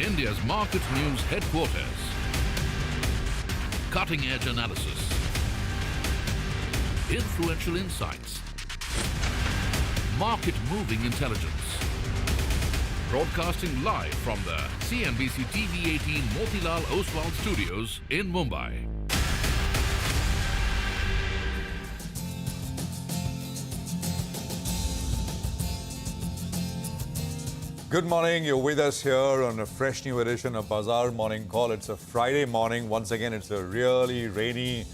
India's market news headquarters. Cutting-edge analysis. Influential insights. Market-moving intelligence. Broadcasting live from the CNBC-TV18 Motilal Oswal studios in Mumbai. Good morning. You're with us here on a fresh new edition of Bazaar Morning Call. It's a Friday morning. Once again, it's a really rainy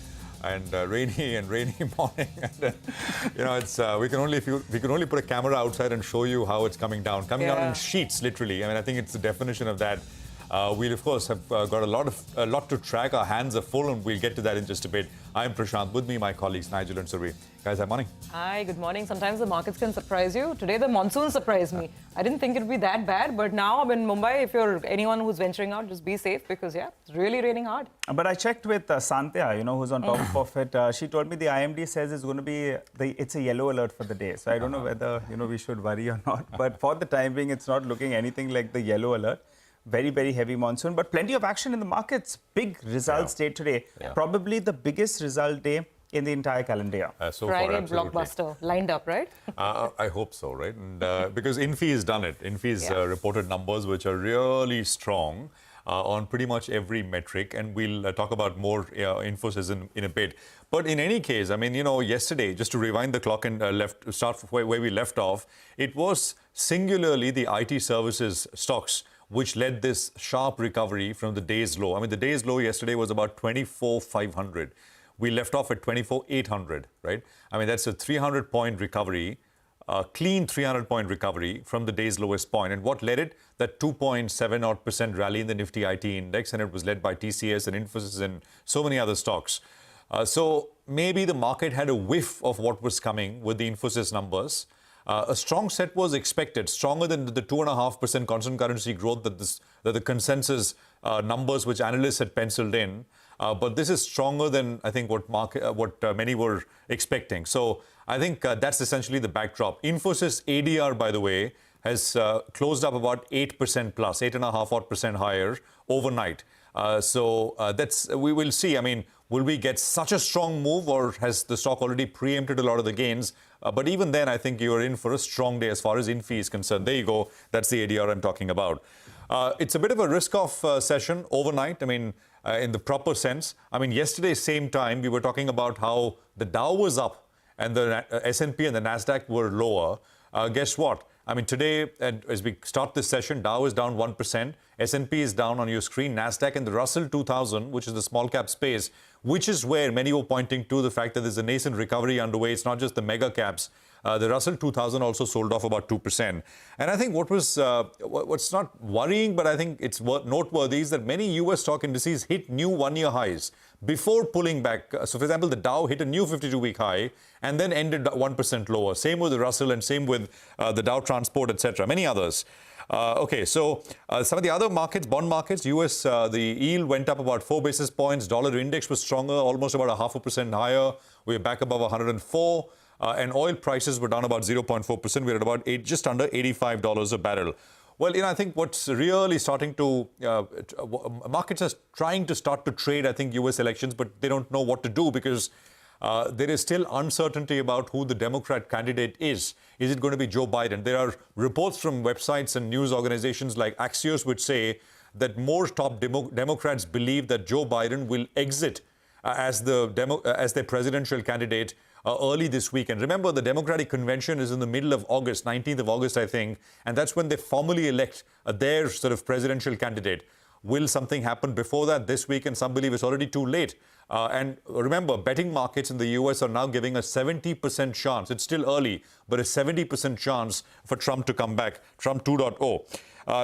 morning. And, it's we can only put a camera outside and show you how it's coming down in sheets, literally. I mean, I think it's the definition of that. We'll of course have got a lot to track. Our hands are full, and we'll get to that in just a bit. I'm Prashant. With me, my colleagues Nigel and Survi. Guys, good morning. Hi, good morning. Sometimes the markets can surprise you. Today, the monsoon surprised me. I didn't think it would be that bad, but now I'm in Mumbai. If you're anyone who's venturing out, just be safe because, it's really raining hard. But I checked with Santya, who's on top of it. She told me the IMD says it's going to be, it's a yellow alert for the day. So I don't know whether, we should worry or not. But for the time being, it's not looking anything like the yellow alert. Very, very heavy monsoon, but plenty of action in the markets. Big results day today. Probably the biggest result day in the entire calendar year. So Friday blockbuster lined up, right? I hope so, right? And because Infy has done it. Infy's reported numbers, which are really strong on pretty much every metric, and we'll talk about more Infosys in a bit. But in any case, I mean, yesterday, just to rewind the clock and start where we left off, it was singularly the IT services stocks which led this sharp recovery from the day's low. I mean, the day's low yesterday was about 24,500. We left off at 24,800, right? I mean, that's a 300-point recovery, a clean 300-point recovery from the day's lowest point. And what led it? That 2.7% rally in the Nifty IT index, and it was led by TCS and Infosys and so many other stocks. So maybe the market had a whiff of what was coming with the Infosys numbers. A strong set was expected, stronger than the 2.5% constant currency growth that the consensus numbers which analysts had penciled in. But this is stronger than, I think, what many were expecting. So I think that's essentially the backdrop. Infosys ADR, by the way, has closed up about 8% plus, 8.5% higher overnight. So we will see. I mean, will we get such a strong move, or has the stock already preempted a lot of the gains? But even then, I think you're in for a strong day as far as Infy is concerned. There you go. That's the ADR I'm talking about. It's a bit of a risk-off session overnight. I mean, in the proper sense. I mean, yesterday, same time, we were talking about how the Dow was up and the S&P and the Nasdaq were lower. Guess what? I mean, today, as we start this session, Dow is down 1%. S&P is down on your screen. Nasdaq and the Russell 2000, which is the small cap space, which is where many were pointing to the fact that there's a nascent recovery underway. It's not just the mega caps. The Russell 2000 also sold off about 2%. And I think what's not worrying, but I think it's noteworthy, is that many U.S. stock indices hit new one-year highs before pulling back. So, for example, the Dow hit a new 52-week high and then ended 1% lower. Same with the Russell and same with the Dow Transport, etc. Many others. So some of the other markets, bond markets, US, the yield went up about 4 basis points. Dollar index was stronger, almost about 0.5% higher. We're back above 104. And oil prices were down about 0.4%. We're at about just under $85 a barrel. Well, I think what's really starting to, markets are trying to start to trade, I think, US elections, but they don't know what to do because there is still uncertainty about who the Democrat candidate is. Is it going to be Joe Biden? There are reports from websites and news organizations like Axios which say that more top Democrats believe that Joe Biden will exit as their presidential candidate early this week. And remember, the Democratic Convention is in the middle of August, 19th of August, I think, and that's when they formally elect their sort of presidential candidate. Will something happen before that this week? And some believe it's already too late. And remember, betting markets in the US are now giving a 70% chance. It's still early, but a 70% chance for Trump to come back, Trump 2.0.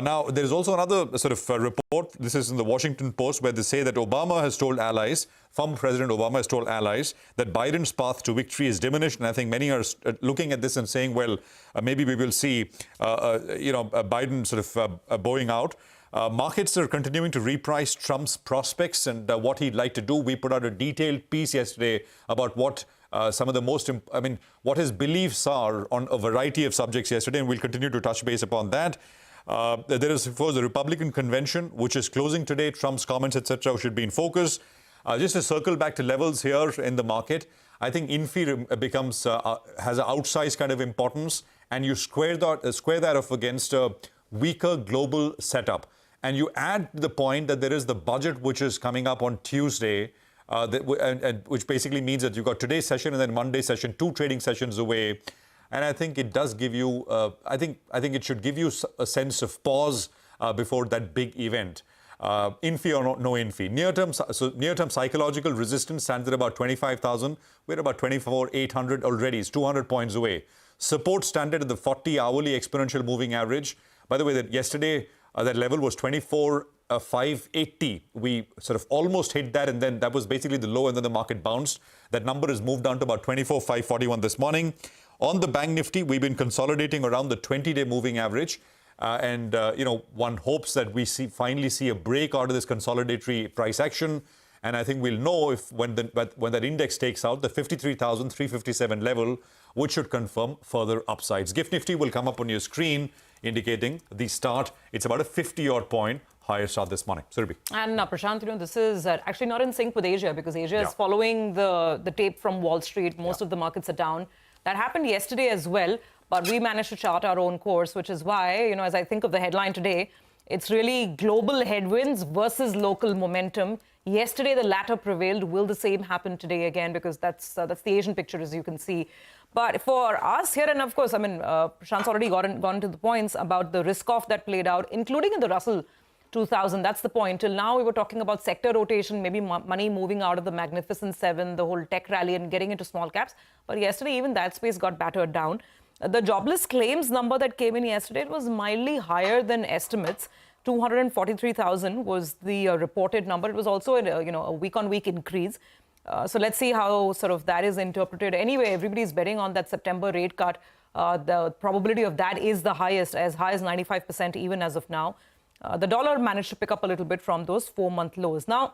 Now, there's also another sort of report. This is in the Washington Post, where they say that Obama has told allies, former President Obama has told allies, that Biden's path to victory is diminished. And I think many are looking at this and saying, well, maybe we will see, Biden sort of bowing out. Markets are continuing to reprice Trump's prospects and what he'd like to do. We put out a detailed piece yesterday about what some of the what his beliefs are on a variety of subjects yesterday, and we'll continue to touch base upon that. There is, of course, the Republican convention, which is closing today. Trump's comments, etc., should be in focus. Just to circle back to levels here in the market, I think INFI becomes has an outsized kind of importance, and you square that off against a weaker global setup. And you add the point that there is the budget which is coming up on Tuesday, which basically means that you've got today's session and then Monday's session, 2 trading sessions away. And I think it does give you, I think it should give you a sense of pause before that big event. INFI or no INFI. Near-term psychological resistance stands at about 25,000. We're about 24,800 already. It's 200 points away. Support standard at the 40 hourly exponential moving average. By the way, that yesterday that level was 24,580. We sort of almost hit that, and then that was basically the low, and then the market bounced. That number has moved down to about 24,541 this morning. On the Bank Nifty, we've been consolidating around the 20-day moving average. One hopes that we finally see a break out of this consolidatory price action. And I think we'll know when that index takes out the 53,357 level, which should confirm further upsides. GIFT Nifty will come up on your screen, indicating the start. It's about a 50-odd point higher start this morning. Surabhi. And Prashant, this is actually not in sync with Asia, because Asia is following the tape from Wall Street. Most of the markets are down. That happened yesterday as well, but we managed to chart our own course, which is why, as I think of the headline today, it's really global headwinds versus local momentum. Yesterday, the latter prevailed. Will the same happen today again? Because that's the Asian picture, as you can see. But for us here, and of course, Prashant's already gone to the points about the risk-off that played out, including in the Russell 2000. That's the point. Till now, we were talking about sector rotation, maybe money moving out of the Magnificent Seven, the whole tech rally, and getting into small caps. But yesterday, even that space got battered down. The jobless claims number that came in yesterday, it was mildly higher than estimates. 243,000 was the reported number. It was also a week-on-week increase. So let's see how sort of that is interpreted. Anyway, everybody's betting on that September rate cut. The probability of that is the highest, as high as 95% even as of now. The dollar managed to pick up a little bit from those 4-month lows. Now,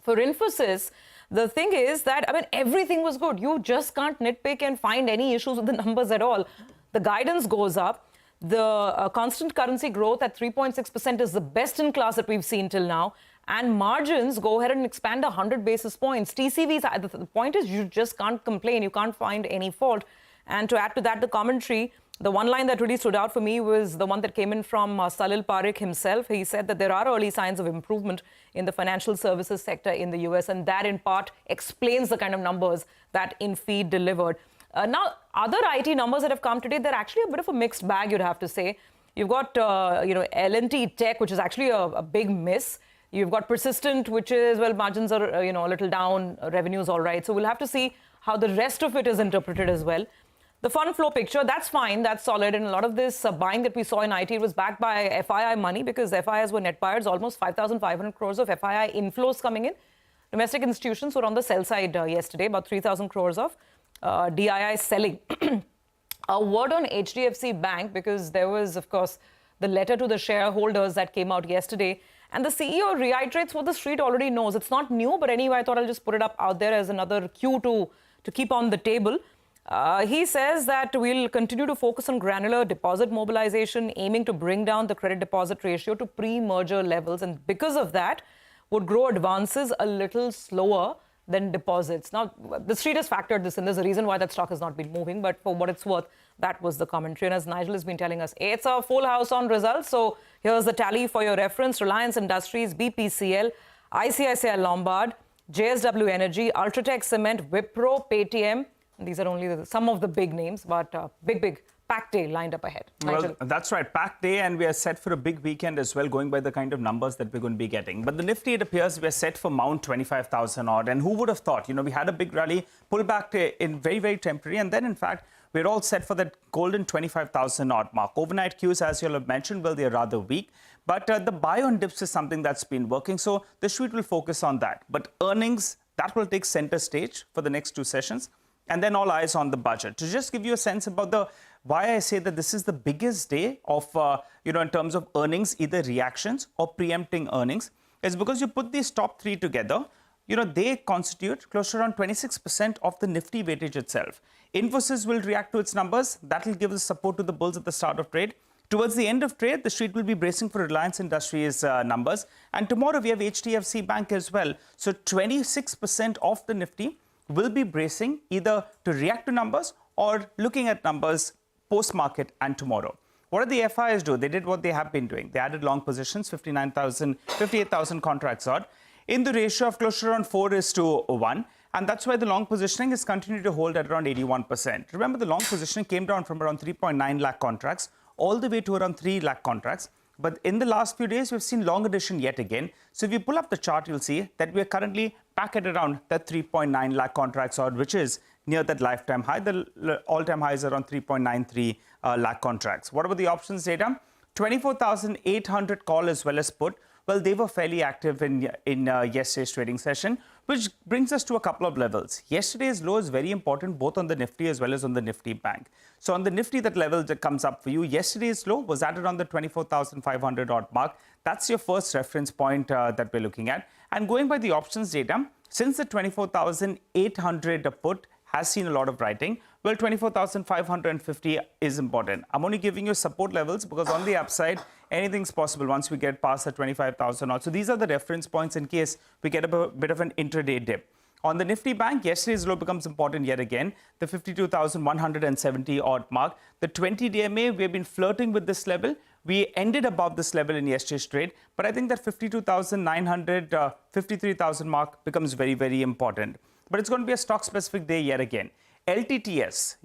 for Infosys, the thing is that, everything was good. You just can't nitpick and find any issues with the numbers at all. The guidance goes up. The constant currency growth at 3.6% is the best in class that we've seen till now. And margins go ahead and expand 100 basis points. TCVs, the point is you just can't complain. You can't find any fault. And to add to that, the commentary, the one line that really stood out for me was the one that came in from Salil Parekh himself. He said that there are early signs of improvement in the financial services sector in the US, and that in part explains the kind of numbers that INFI delivered. Now, other IT numbers that have come today, they're actually a bit of a mixed bag, you'd have to say. You've got, L&T Tech, which is actually a big miss. You've got Persistent, which is, margins are, a little down, revenues all right. So we'll have to see how the rest of it is interpreted as well. The fund flow picture, that's fine, that's solid. And a lot of this buying that we saw in IT was backed by FII money, because FIIs were net buyers, almost 5,500 crores of FII inflows coming in. Domestic institutions were on the sell side yesterday, about 3,000 crores of DII selling. A word on HDFC Bank, because there was, of course, the letter to the shareholders that came out yesterday. And the CEO reiterates what the street already knows. It's not new, but anyway, I thought I'll just put it up out there as another cue to keep on the table. He says that we'll continue to focus on granular deposit mobilization, aiming to bring down the credit deposit ratio to pre-merger levels. And because of that, would grow advances a little slower than deposits. Now, the street has factored this in. There's a reason why that stock has not been moving. But for what it's worth, that was the commentary. And as Nigel has been telling us, it's a full house on results. So here's the tally for your reference. Reliance Industries, BPCL, ICICI Lombard, JSW Energy, Ultratech Cement, Wipro, Paytm. These are only some of the big names, but big packed day lined up ahead. Well, that's right, packed day, and we are set for a big weekend as well, going by the kind of numbers that we're going to be getting. But the Nifty, it appears we're set for Mount 25,000 odd. And who would have thought? We had a big rally, pull back in very, very temporary. And then, in fact, we're all set for that golden 25,000 odd mark. Overnight cues, as you'll have mentioned, they're rather weak. But the buy on dips is something that's been working. So the street will focus on that. But earnings, that will take center stage for the next 2 sessions. And then all eyes on the budget. To just give you a sense about why I say that this is the biggest day of, in terms of earnings, either reactions or preempting earnings, is because you put these top 3 together, they constitute close to around 26% of the Nifty weightage itself. Infosys will react to its numbers. That will give the support to the bulls at the start of trade. Towards the end of trade, the street will be bracing for Reliance Industries numbers. And tomorrow we have HDFC Bank as well. So 26% of the Nifty will be bracing either to react to numbers or looking at numbers post-market and tomorrow. What did the FIs do? They did what they have been doing. They added long positions, 58,000 contracts odd, in the ratio of close to around 4:1. And that's why the long positioning is continuing to hold at around 81%. Remember, the long positioning came down from around 3.9 lakh contracts all the way to around 3 lakh contracts. But in the last few days, we've seen long addition yet again. So if you pull up the chart, you'll see that we're currently back at around that 3.9 lakh contracts odd, which is near that lifetime high. The all-time high is around 3.93 lakh contracts. What about the options data? 24,800 call as well as put. Well, they were fairly active in yesterday's trading session, which brings us to a couple of levels. Yesterday's low is very important, both on the Nifty as well as on the Nifty Bank. So on the Nifty, that level that comes up for you, yesterday's low was at around the 24,500 odd mark. That's your first reference point that we're looking at. And going by the options data, since the 24,800 put has seen a lot of writing, well, 24,550 is important. I'm only giving you support levels because on the upside, anything's possible once we get past the 25,000 odd. So these are the reference points in case we get a bit of an intraday dip. On the Nifty Bank, yesterday's low becomes important yet again, the 52,170 odd mark. The 20-day MA, we've been flirting with this level. We ended above this level in yesterday's trade, but I think that 52,900, 53,000 mark becomes very, very important. But it's going to be a stock-specific day yet again. LTTS,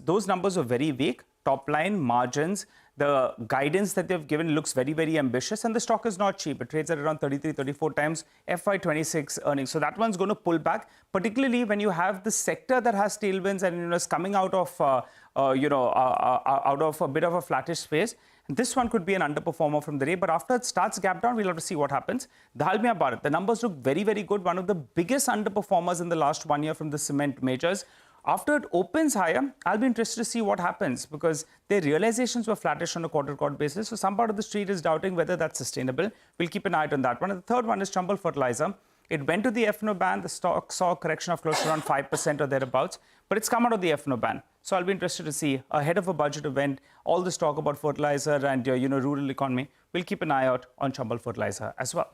those numbers are very weak. Top line, margins, the guidance that they've given looks very, very ambitious, and the stock is not cheap. It trades at around 33, 34 times FY26 earnings. So that one's going to pull back, particularly when you have the sector that has tailwinds and is coming out of out of a bit of a flattish space. This one could be an underperformer from the day, but after it starts gap down, we'll have to see what happens. Dalmia Bharat, the numbers look very, very good. One of the biggest underperformers in the last 1 year from the cement majors. After it opens higher, I'll be interested to see what happens because their realizations were flattish on a quarter-to-quarter basis. So some part of the street is doubting whether that's sustainable. We'll keep an eye on that one. And the third one is Chambal Fertilizer. It went to the F&O ban. The stock saw a correction of close to around 5% or thereabouts, but it's come out of the F&O ban. So I'll be interested to see ahead of a budget event, all this talk about fertilizer and rural economy. We'll keep an eye out on Chambal Fertilizer as well.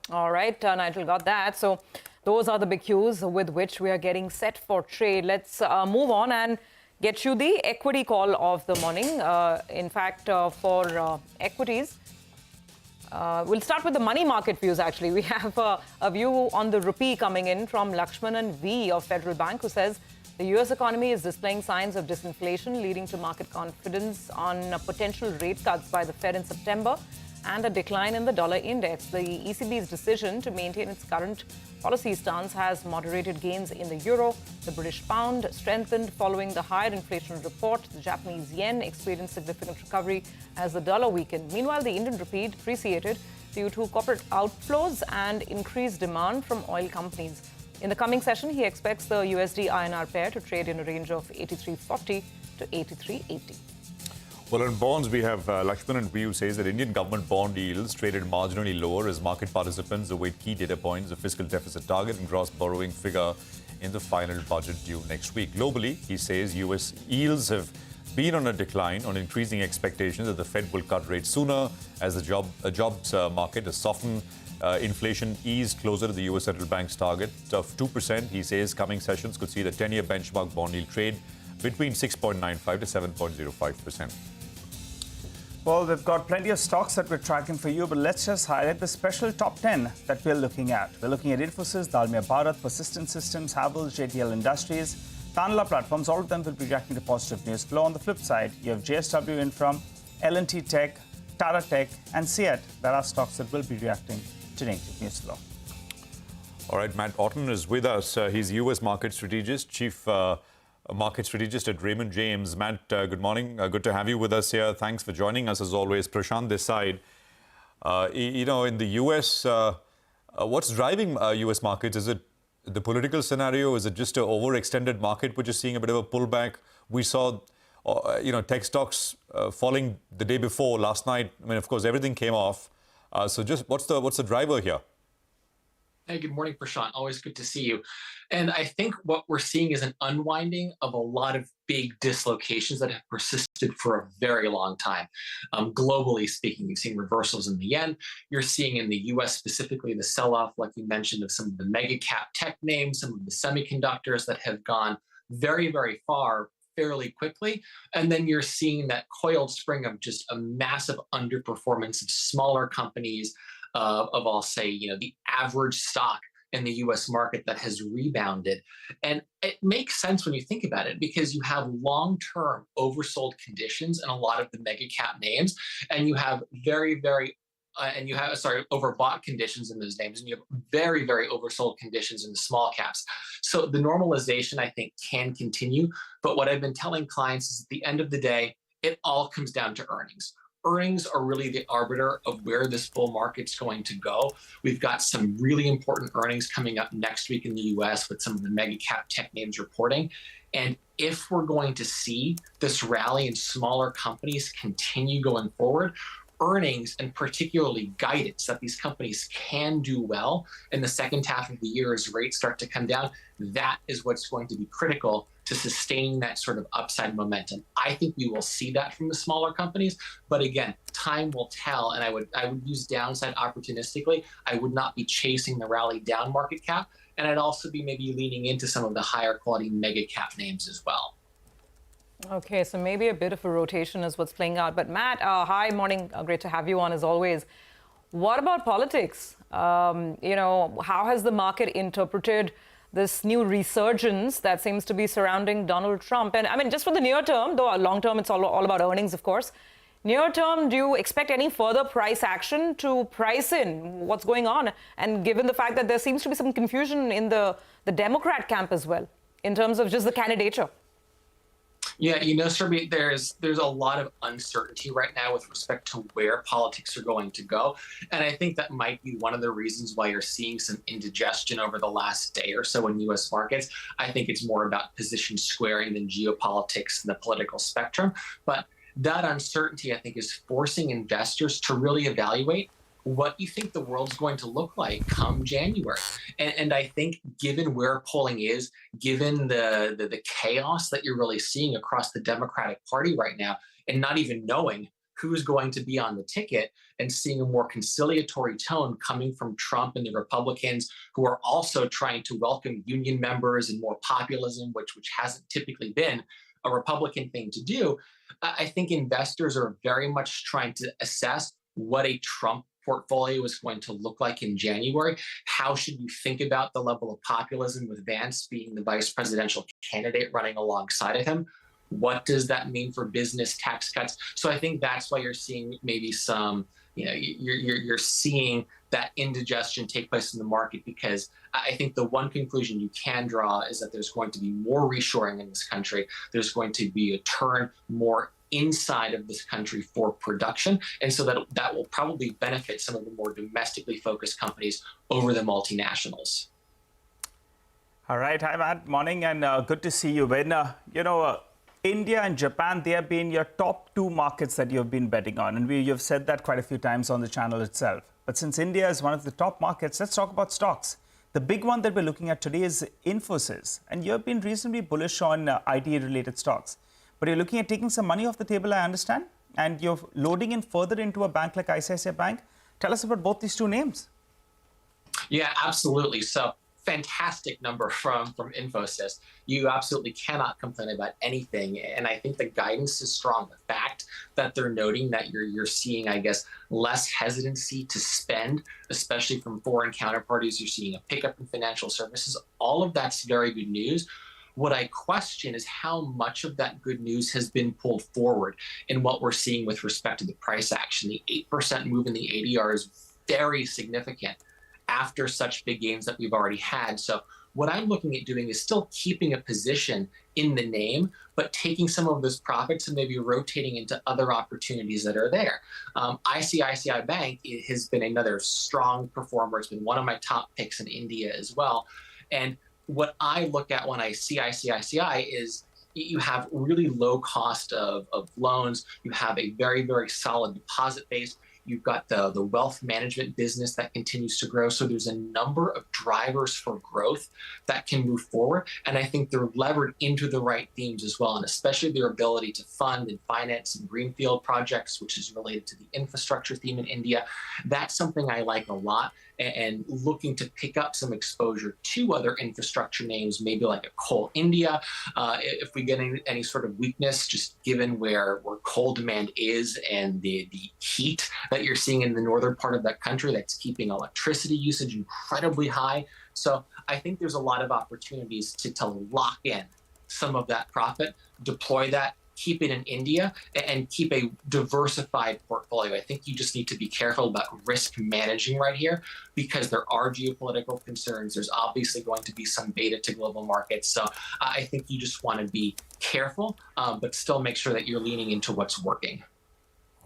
All right, Nigel got that. So those are the big cues with which we are getting set for trade. Let's move on and get you the equity call of the morning. In fact, for equities, we'll start with the money market views, actually. We have a view on the rupee coming in from Lakshmanan V of Federal Bank, who says the U.S. economy is displaying signs of disinflation, leading to market confidence on potential rate cuts by the Fed in September and a decline in the dollar index. The ECB's decision to maintain its current policy stance has moderated gains in the euro. The British pound strengthened following the higher inflation report. The Japanese yen experienced significant recovery as the dollar weakened. Meanwhile, the Indian rupee depreciated due to corporate outflows and increased demand from oil companies. In the coming session, he expects the USD-INR pair to trade in a range of 83.40 to 83.80. Well, on bonds, we have Lakshmanan View says that Indian government bond yields traded marginally lower as market participants await key data points, the fiscal deficit target and gross borrowing figure in the final budget due next week. Globally, he says U.S. yields have been on a decline on increasing expectations that the Fed will cut rates sooner as the jobs market has softened. Inflation eased closer to the U.S. Central Bank's target of 2%. He says coming sessions could see the 10-year benchmark bond yield trade between 6.95 to 7.05%. Well, we've got plenty of stocks that we're tracking for you, but let's just highlight the special top 10 that we're looking at. We're looking at Infosys, Dalmia Bharat, Persistent Systems, Havells, JTL Industries, Tanla Platforms. All of them will be reacting to positive news flow. On the flip side, you have JSW Infra, L&T Tech, Tata Tech, and CEAT. There are stocks that will be reacting to negative news flow. All right, Matt Orton is with us. He's U.S. market strategist, chief market strategist at Raymond James. Matt, good morning. Good to have you with us here. Thanks for joining us as always. Prashant this side. In the U.S., what's driving U.S. markets? Is it the political scenario? Is it just an overextended market which is seeing a bit of a pullback? We saw, tech stocks falling the day before last night. I mean, of course, everything came off. So just what's the driver here? Hey, good morning, Prashant. Always good to see you. And I think what we're seeing is an unwinding of a lot of big dislocations that have persisted for a very long time. Globally speaking, you've seen reversals in the yen. You're seeing in the US specifically the sell-off, like you mentioned, of some of the mega cap tech names, some of the semiconductors that have gone very, very far fairly quickly. And then you're seeing that coiled spring of just a massive underperformance of smaller companies, of I'll say, the average stock in the US market that has rebounded. And it makes sense when you think about it, because you have long-term oversold conditions in a lot of the mega cap names, and you have overbought conditions in those names, and you have very, very oversold conditions in the small caps. So the normalization, I think, can continue. But what I've been telling clients is at the end of the day, it all comes down to earnings. Earnings are really the arbiter of where this bull market's going to go. We've got some really important earnings coming up next week in the US with some of the mega cap tech names reporting. And if we're going to see this rally in smaller companies continue going forward, earnings and particularly guidance that these companies can do well in the second half of the year as rates start to come down, that is what's going to be critical to sustaining that sort of upside momentum. I think we will see that from the smaller companies, but again, time will tell, and I would use downside opportunistically. I would not be chasing the rally down market cap, and I'd also be maybe leaning into some of the higher quality mega cap names as well. Okay, so maybe a bit of a rotation is what's playing out. But Matt, hi, morning. Great to have you on as always. What about politics? How has the market interpreted this new resurgence that seems to be surrounding Donald Trump? And I mean, just for the near term, though long term, it's all about earnings, of course. Near term, do you expect any further price action to price in what's going on? And given the fact that there seems to be some confusion in the Democrat camp as well, in terms of just the candidature. Yeah, Surbhi, there's a lot of uncertainty right now with respect to where politics are going to go. And I think that might be one of the reasons why you're seeing some indigestion over the last day or so in U.S. markets. I think it's more about position squaring than geopolitics and the political spectrum. But that uncertainty, I think, is forcing investors to really evaluate what you think the world's going to look like come January. And I think given where polling is, given the chaos that you're really seeing across the Democratic Party right now, and not even knowing who's going to be on the ticket, and seeing a more conciliatory tone coming from Trump and the Republicans, who are also trying to welcome union members and more populism, which hasn't typically been a Republican thing to do, I think investors are very much trying to assess what a Trump portfolio is going to look like in January. How should you think about the level of populism with Vance being the vice presidential candidate running alongside of him? What does that mean for business tax cuts? So I think that's why you're seeing maybe some, you're seeing that indigestion take place in the market, because I think the one conclusion you can draw is that there's going to be more reshoring in this country. There's going to be a turn more inside of this country for production. And so that will probably benefit some of the more domestically focused companies over the multinationals. All right. Hi, Matt. Morning, and good to see you. When, India and Japan, they have been your top two markets that you've been betting on. And you've said that quite a few times on the channel itself. But since India is one of the top markets, let's talk about stocks. The big one that we're looking at today is Infosys. And you've been reasonably bullish on IT-related stocks. But you're looking at taking some money off the table, I understand, and you're loading in further into a bank like ICICI Bank. Tell us about both these two names. Yeah, absolutely. So fantastic number from Infosys. You absolutely cannot complain about anything. And I think the guidance is strong. The fact that they're noting that you're seeing, I guess, less hesitancy to spend, especially from foreign counterparties. You're seeing a pickup in financial services. All of that's very good news. What I question is how much of that good news has been pulled forward in what we're seeing with respect to the price action. The 8% move in the ADR is very significant after such big gains that we've already had. So what I'm looking at doing is still keeping a position in the name, but taking some of those profits and maybe rotating into other opportunities that are there. ICICI Bank has been another strong performer. It's been one of my top picks in India as well. And what I look at when I see ICICI is you have really low cost of loans. You have a very, very solid deposit base. You've got the wealth management business that continues to grow. So there's a number of drivers for growth that can move forward. And I think they're levered into the right themes as well, and especially their ability to fund and finance some greenfield projects, which is related to the infrastructure theme in India. That's something I like a lot. And looking to pick up some exposure to other infrastructure names, maybe like a Coal India, if we get any sort of weakness, just given where coal demand is and the heat that you're seeing in the northern part of that country that's keeping electricity usage incredibly high. So I think there's a lot of opportunities to lock in some of that profit, deploy that, keep it in India, and keep a diversified portfolio. I think you just need to be careful about risk managing right here, because there are geopolitical concerns. There's obviously going to be some beta to global markets. So I think you just want to be careful, but still make sure that you're leaning into what's working.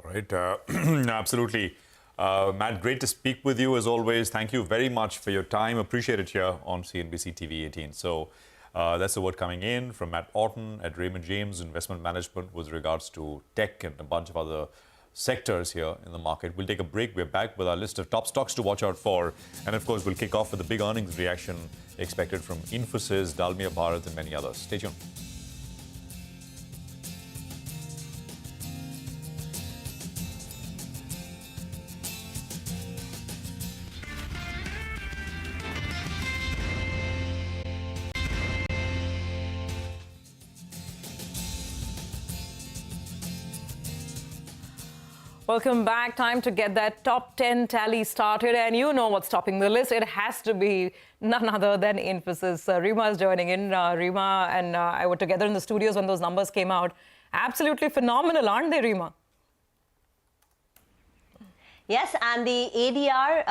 All right. Absolutely. Matt, great to speak with you as always. Thank you very much for your time. Appreciate it here on CNBC TV 18. So that's the word coming in from Matt Orton at Raymond James Investment Management with regards to tech and a bunch of other sectors here in the market. We'll take a break. We're back with our list of top stocks to watch out for. And of course, we'll kick off with the big earnings reaction expected from Infosys, Dalmia Bharat, and many others. Stay tuned. Welcome back. Time to get that top 10 tally started. And you know what's topping the list. It has to be none other than Infosys. Rima is joining in. Rima and I were together in the studios when those numbers came out. Absolutely phenomenal, aren't they, Rima? Yes, and the ADR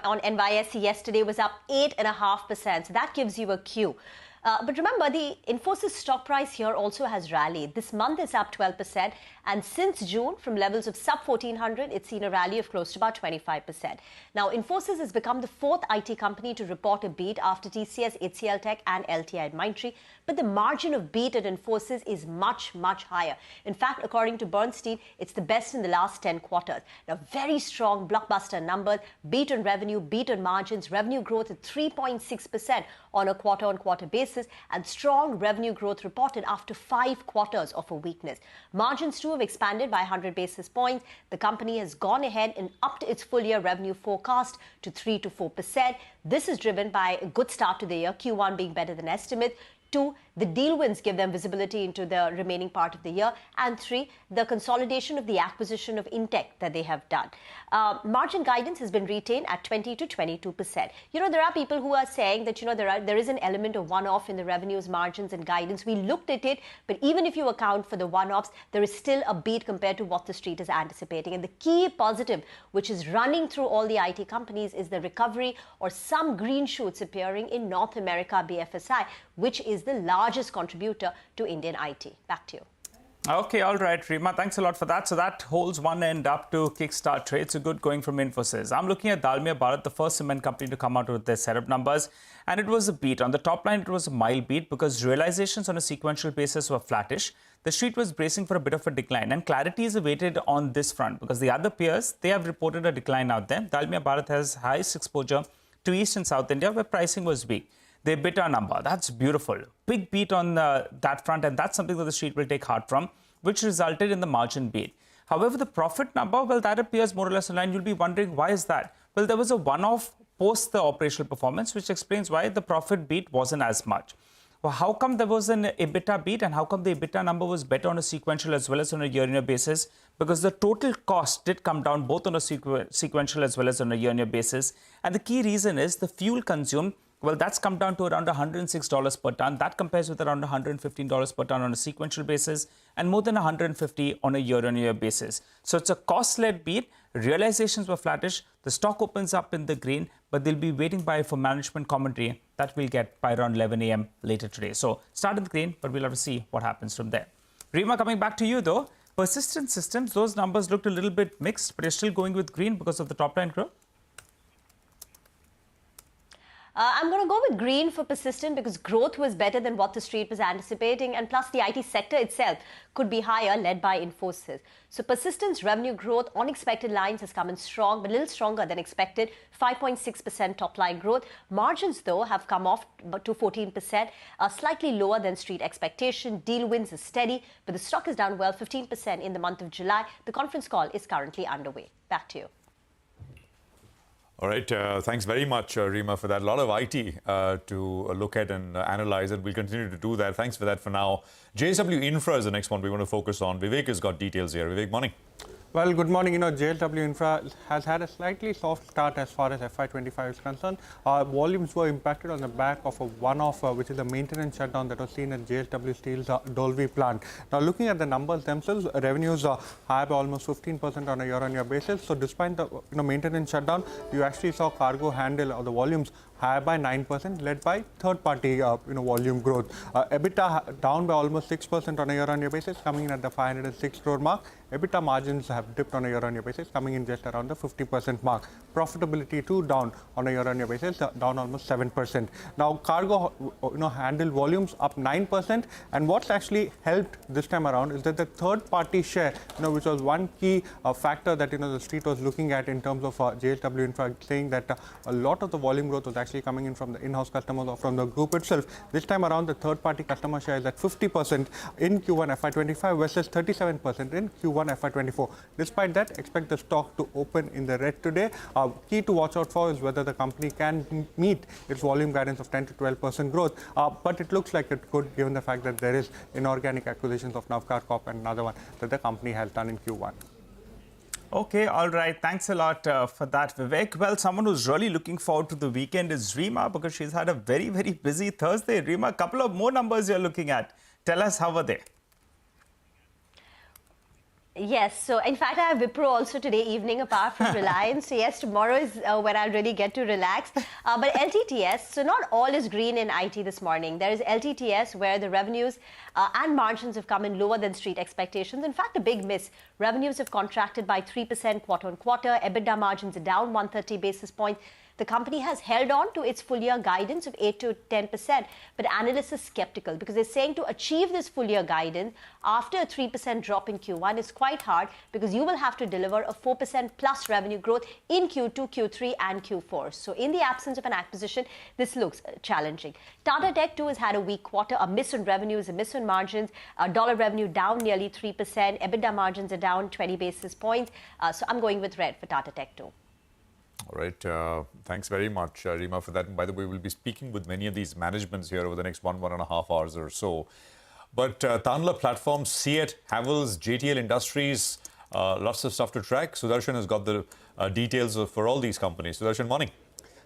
on NYSE yesterday was up 8.5%. So that gives you a cue. But remember, the Infosys stock price here also has rallied. This month it's up 12%, and since June, from levels of sub 1400, it's seen a rally of close to about 25%. Now, Infosys has become the fourth IT company to report a beat after TCS, HCL Tech, and LTI Mindtree. But the margin of beat at Infosys is much, much higher. In fact, according to Bernstein, it's the best in the last 10 quarters. Now, very strong blockbuster numbers, beat on revenue, beat on margins, revenue growth at 3.6% on a quarter-on-quarter basis, and strong revenue growth reported after 5 quarters of a weakness. Margins too have expanded by 100 basis points. The company has gone ahead and upped its full-year revenue forecast to 3 to 4%. This is driven by a good start to the year, Q1 being better than estimate. 2, the deal wins give them visibility into the remaining part of the year. And 3, the consolidation of the acquisition of Intech that they have done. Margin guidance has been retained at 20 to 22%. There are people who are saying that, there is an element of one-off in the revenues, margins, and guidance. We looked at it, but even if you account for the one-offs, there is still a beat compared to what the street is anticipating. And the key positive, which is running through all the IT companies, is the recovery or some green shoots appearing in North America BFSI, which is the largest contributor to Indian IT. Back to you. Okay, all right, Rima, thanks a lot for that. So that holds one end up to kickstart trades. So good going from Infosys. I'm looking at Dalmia Bharat, the first cement company to come out with their setup numbers. And it was a beat. On the top line, it was a mild beat because realizations on a sequential basis were flattish. The street was bracing for a bit of a decline. And clarity is awaited on this front because the other peers, they have reported a decline out there. Dalmia Bharat has highest exposure to East and South India where pricing was weak. The EBITDA number, that's beautiful. Big beat on that front, and that's something that the street will take heart from, which resulted in the margin beat. However, the profit number, well, that appears more or less in line. You'll be wondering, why is that? Well, there was a one-off post the operational performance, which explains why the profit beat wasn't as much. Well, how come there was an EBITDA beat, and how come the EBITDA number was better on a sequential as well as on a year-on-year basis? Because the total cost did come down both on a sequential as well as on a year-on-year basis. And the key reason is the fuel consumed. Well, that's come down to around $106 per ton. That compares with around $115 per ton on a sequential basis and more than $150 on a year-on-year basis. So it's a cost-led beat. Realizations were flattish. The stock opens up in the green, but they'll be waiting for management commentary that we'll get by around 11 a.m. later today. So start in the green, but we'll have to see what happens from there. Rima, coming back to you though, Persistent Systems, those numbers looked a little bit mixed, but you're still going with green because of the top line growth? I'm going to go with green for Persistent because growth was better than what the street was anticipating, and plus the IT sector itself could be higher, led by Infosys. So Persistent's revenue growth on expected lines has come in strong, but a little stronger than expected, 5.6% top line growth. Margins, though, have come off to 14%, slightly lower than street expectation. Deal wins is steady, but the stock is down well 15% in the month of July. The conference call is currently underway. Back to you. All right, thanks very much, Rima, for that. A lot of IT to look at and analyze, and we'll continue to do that. Thanks for that for now. JSW Infra is the next one we want to focus on. Vivek has got details here. Vivek, morning. Well, good morning. JSW Infra has had a slightly soft start as far as FY25 is concerned. Volumes were impacted on the back of a one-off, which is a maintenance shutdown that was seen at JSW Steel's Dolvi plant. Now, looking at the numbers themselves, revenues are higher by almost 15% on a year-on-year basis. So, despite the maintenance shutdown, you actually saw cargo handle or the volumes higher by 9%, led by third-party volume growth. EBITDA down by almost 6% on a year-on-year basis, coming in at the 506 crore mark. EBITDA margins have dipped on a year-on-year basis, coming in just around the 50% mark. Profitability too down on a year-on-year basis, down almost 7%. Now, cargo handle volumes up 9%, and what's actually helped this time around is that the third-party share, which was one key factor that the street was looking at in terms of JSW Infra, saying that a lot of the volume growth was actually coming in from the in-house customers or from the group itself. This time around, the third-party customer share is at 50% in Q1 FY25 versus 37% in Q1 FY24. Despite that, expect the stock to open in the red today. Key to watch out for is whether the company can meet its volume guidance of 10 to 12% growth. But it looks like it could, given the fact that there is inorganic acquisitions of Navkar Corp and another one that the company has done in Q1. Okay, all right. Thanks a lot for that, Vivek. Well, someone who's really looking forward to the weekend is Rima, because she's had a very, very busy Thursday. Rima, a couple of more numbers you're looking at. Tell us, how are they? Yes, so in fact, I have Wipro also today evening, apart from Reliance. So yes, tomorrow is when I'll really get to relax. But LTTS, so not all is green in IT this morning. There is LTTS where the revenues and margins have come in lower than street expectations. In fact, a big miss. Revenues have contracted by 3% quarter on quarter. EBITDA margins are down 130 basis points. The company has held on to its full-year guidance of 8 to 10%, but analysts are skeptical because they're saying to achieve this full-year guidance after a 3% drop in Q1 is quite hard, because you will have to deliver a 4% plus revenue growth in Q2, Q3 and Q4. So in the absence of an acquisition, this looks challenging. Tata Tech too has had a weak quarter, a miss on revenues, a miss on margins, dollar revenue down nearly 3%, EBITDA margins are down 20 basis points. So I'm going with red for Tata Tech too. All right. Thanks very much, Rima, for that. And by the way, we'll be speaking with many of these managements here over the next 1.5 hours or so. But Tanla Platforms, CEAT, Havells, JTL Industries, lots of stuff to track. Sudarshan has got the details for all these companies. Sudarshan, morning.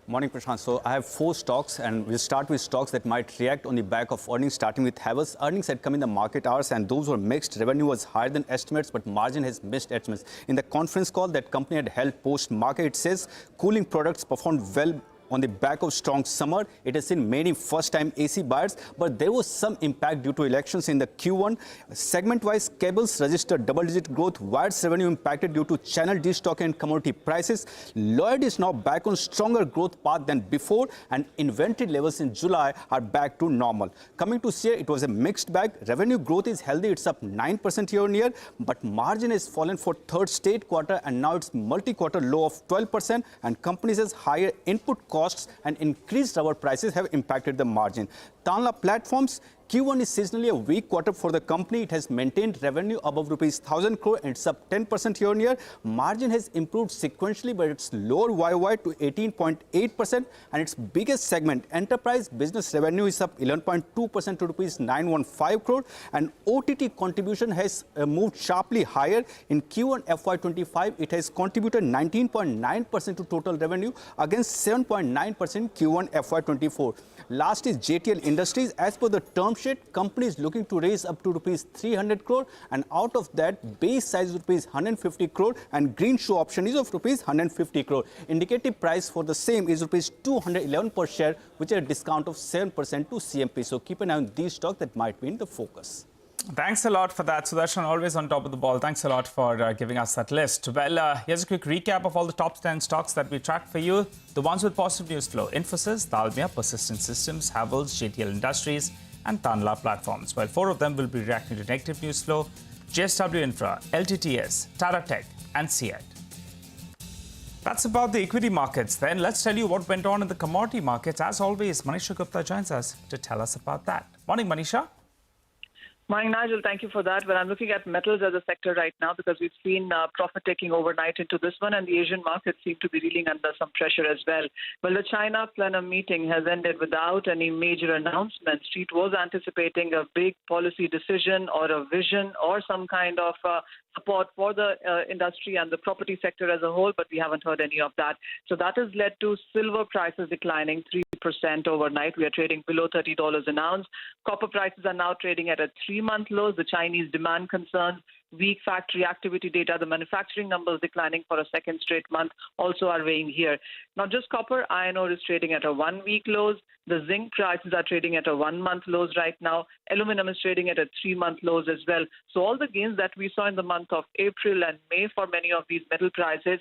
Morning, Prashant. So I have 4 stocks, and we'll start with stocks that might react on the back of earnings, starting with Havells. Earnings had come in the market hours, and those were mixed. Revenue was higher than estimates, but margin has missed estimates. In the conference call that company had held post-market, it says cooling products performed well on the back of strong summer. It has seen many first-time AC buyers, but there was some impact due to elections in the Q1. Segment-wise, cables registered double-digit growth. Wires revenue impacted due to channel destock and commodity prices. Lloyd is now back on stronger growth path than before, and inventory levels in July are back to normal. Coming to CEAT, it was a mixed bag. Revenue growth is healthy. It's up 9% year-on-year, but margin has fallen for third straight quarter, and now it's multi-quarter low of 12%, and companies has higher input costs and increased rubber prices have impacted the margin. Tanla Platforms, Q1 is seasonally a weak quarter for the company. It has maintained revenue above rupees 1,000 crore and it's up 10% year-on-year. Margin has improved sequentially, but it's lower YOY to 18.8%. And its biggest segment, enterprise business revenue, is up 11.2% to rupees 915 crore. And OTT contribution has moved sharply higher. In Q1 FY25, it has contributed 19.9% to total revenue against 7.9% Q1 FY24. Last is JTL Industries. As per the term sheet, company is looking to raise up to rupees 300 crore, and out of that, base size is rupees 150 crore and green shoe option is of rupees 150 crore. Indicative price for the same is rupees 211 per share, which is a discount of 7% to CMP. So keep an eye on these stocks that might be in the focus. Thanks a lot for that, Sudarshan. Always on top of the ball. Thanks a lot for giving us that list. Well, here's a quick recap of all the top 10 stocks that we tracked for you. The ones with positive news flow: Infosys, Dalmia, Persistent Systems, Havells, JTL Industries, and Tanla Platforms. While 4 of them will be reacting to negative news flow: JSW Infra, LTTS, Tata Tech, and CEAT. That's about the equity markets. Then let's tell you what went on in the commodity markets. As always, Manisha Gupta joins us to tell us about that. Morning, Manisha. Morning, Nigel. Thank you for that. Well, I'm looking at metals as a sector right now because we've seen profit taking overnight into this one, and the Asian markets seem to be reeling under some pressure as well. Well, the China plenum meeting has ended without any major announcement. Street was anticipating a big policy decision or a vision or some kind of support for the industry and the property sector as a whole, but we haven't heard any of that. So that has led to silver prices declining 3% overnight. We are trading below $30 an ounce. Copper prices are now trading at a 3-month low. The Chinese demand concerns, weak factory activity data, the manufacturing numbers declining for a second straight month also are weighing here. Not just copper, iron ore is trading at a 1-week lows. The zinc prices are trading at a 1-month lows right now. Aluminum is trading at a 3-month lows as well. So all the gains that we saw in the month of April and May for many of these metal prices,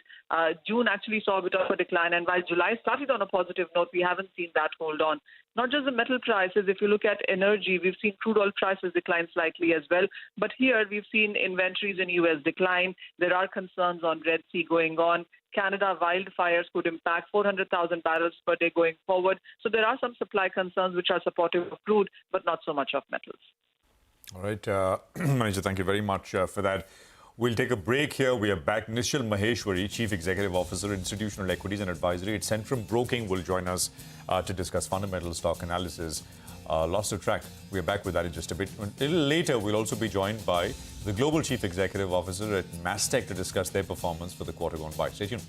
June actually saw a bit of a decline. And while July started on a positive note, we haven't seen that hold on. Not just the metal prices, if you look at energy, we've seen crude oil prices decline slightly as well. But here we've seen inventories in US decline. There are concerns on Red Sea going on. Canada wildfires could impact 400,000 barrels per day going forward. So there are some supply concerns which are supportive of crude, but not so much of metals. All right, Manisha, thank you very much for that. We'll take a break here. We are back. Nishal Maheshwari, Chief Executive Officer, Institutional Equities and Advisory at Centrum Broking, will join us to discuss fundamental stock analysis. Lots to track. We are back with that in just a bit. A little later, we'll also be joined by the Global Chief Executive Officer at Mastech to discuss their performance for the quarter gone by. Stay tuned.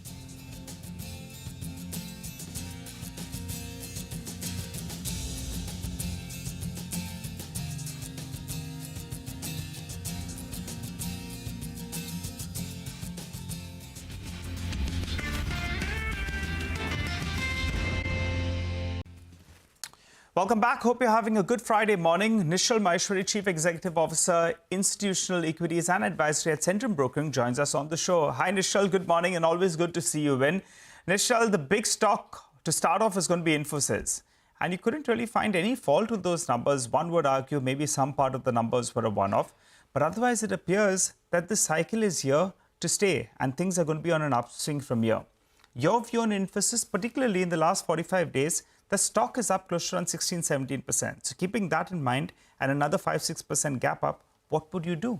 Welcome back. Hope you're having a good Friday morning. Nishal Maheshwari, Chief Executive Officer, Institutional Equities and Advisory at Centrum Broking, joins us on the show. Hi, Nishal. Good morning and always good to see you in. Nishal, the big stock to start off is going to be Infosys. And you couldn't really find any fault with those numbers. One would argue maybe some part of the numbers were a one-off. But otherwise, it appears that the cycle is here to stay and things are going to be on an upswing from here. Your view on Infosys, particularly in the last 45 days, the stock is up close to around 16-17%. So keeping that in mind and another 5-6% gap up, what would you do?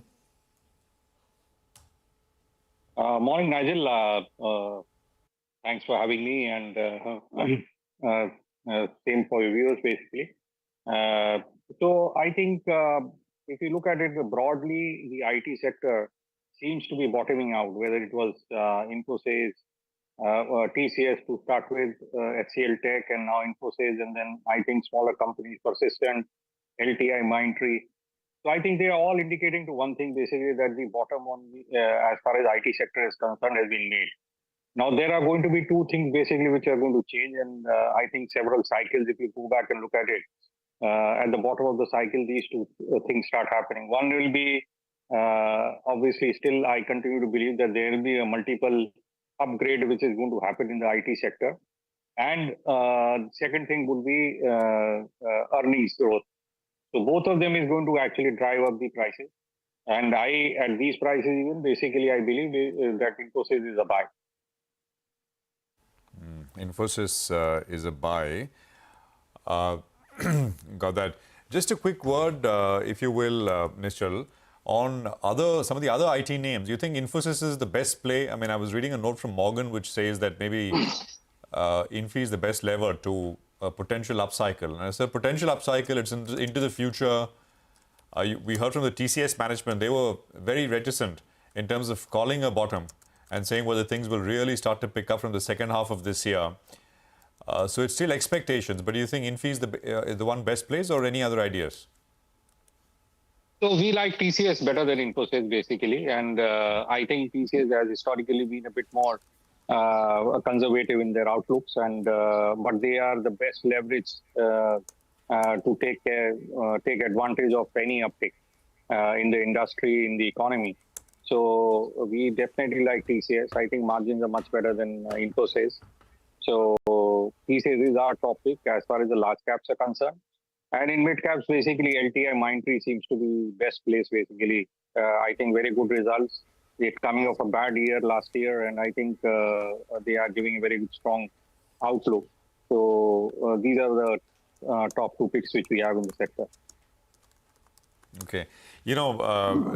Morning, Nigel. Thanks for having me, and same for your viewers, basically. So I think if you look at it broadly, the IT sector seems to be bottoming out, whether it was Infosys, TCS to start with, HCL Tech, and now Infosys, and then I think smaller companies, Persistent, LTI, Mindtree. So I think they are all indicating to one thing, basically, that the bottom on as far as IT sector is concerned has been made. Now, there are going to be 2 things, basically, which are going to change, and I think several cycles, if you go back and look at it, at the bottom of the cycle, these 2 things start happening. One will be, obviously, still I continue to believe that there will be a multiple upgrade which is going to happen in the IT sector. And second thing would be earnings growth. So both of them is going to actually drive up the prices. And at these prices even, basically, I believe that Infosys is a buy. Infosys is a buy. Got that. Just a quick word, if you will, Nishal, on some of the other IT names. You think Infosys is the best play? I mean, I was reading a note from Morgan which says that maybe Infi is the best lever to a potential upcycle. And as a potential upcycle, it's into the future. We heard from the TCS management, they were very reticent in terms of calling a bottom and saying whether things will really start to pick up from the second half of this year. So it's still expectations, but do you think Infi is the one best place, or any other ideas? So we like TCS better than Infosys, basically. And I think TCS has historically been a bit more conservative in their outlooks, and but they are the best leverage to take advantage of any uptick. in the industry, in the economy. So we definitely like TCS. I think margins are much better than Infosys. So TCS is our top pick as far as the large caps are concerned. And in mid caps, basically LTI Mindtree seems to be best place. Basically, I think very good results. It coming off a bad year last year, and I think they are giving a very good, strong outlook. So these are the top two picks which we have in the sector. Okay.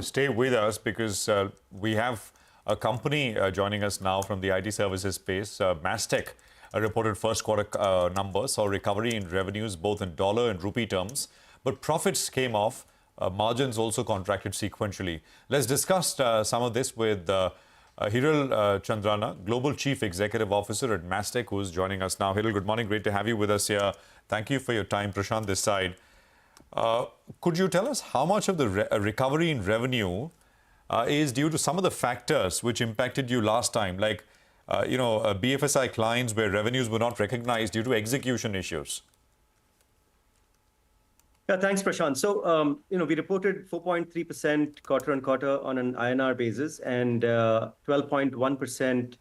Stay with us because we have a company joining us now from the IT services space. Mastech reported first quarter numbers, saw recovery in revenues both in dollar and rupee terms, but profits came off. Margins also contracted sequentially. Let's discuss some of this with Hiral Chandrana, Global Chief Executive Officer at Mastech, who is joining us now. Hiral, good morning. Great to have you with us here. Thank you for your time. Prashant this side. Could you tell us how much of the recovery in revenue is due to some of the factors which impacted you last time, like BFSI clients where revenues were not recognized due to execution issues? Yeah, thanks, Prashant. So, we reported 4.3% quarter on quarter on an INR basis and 12.1%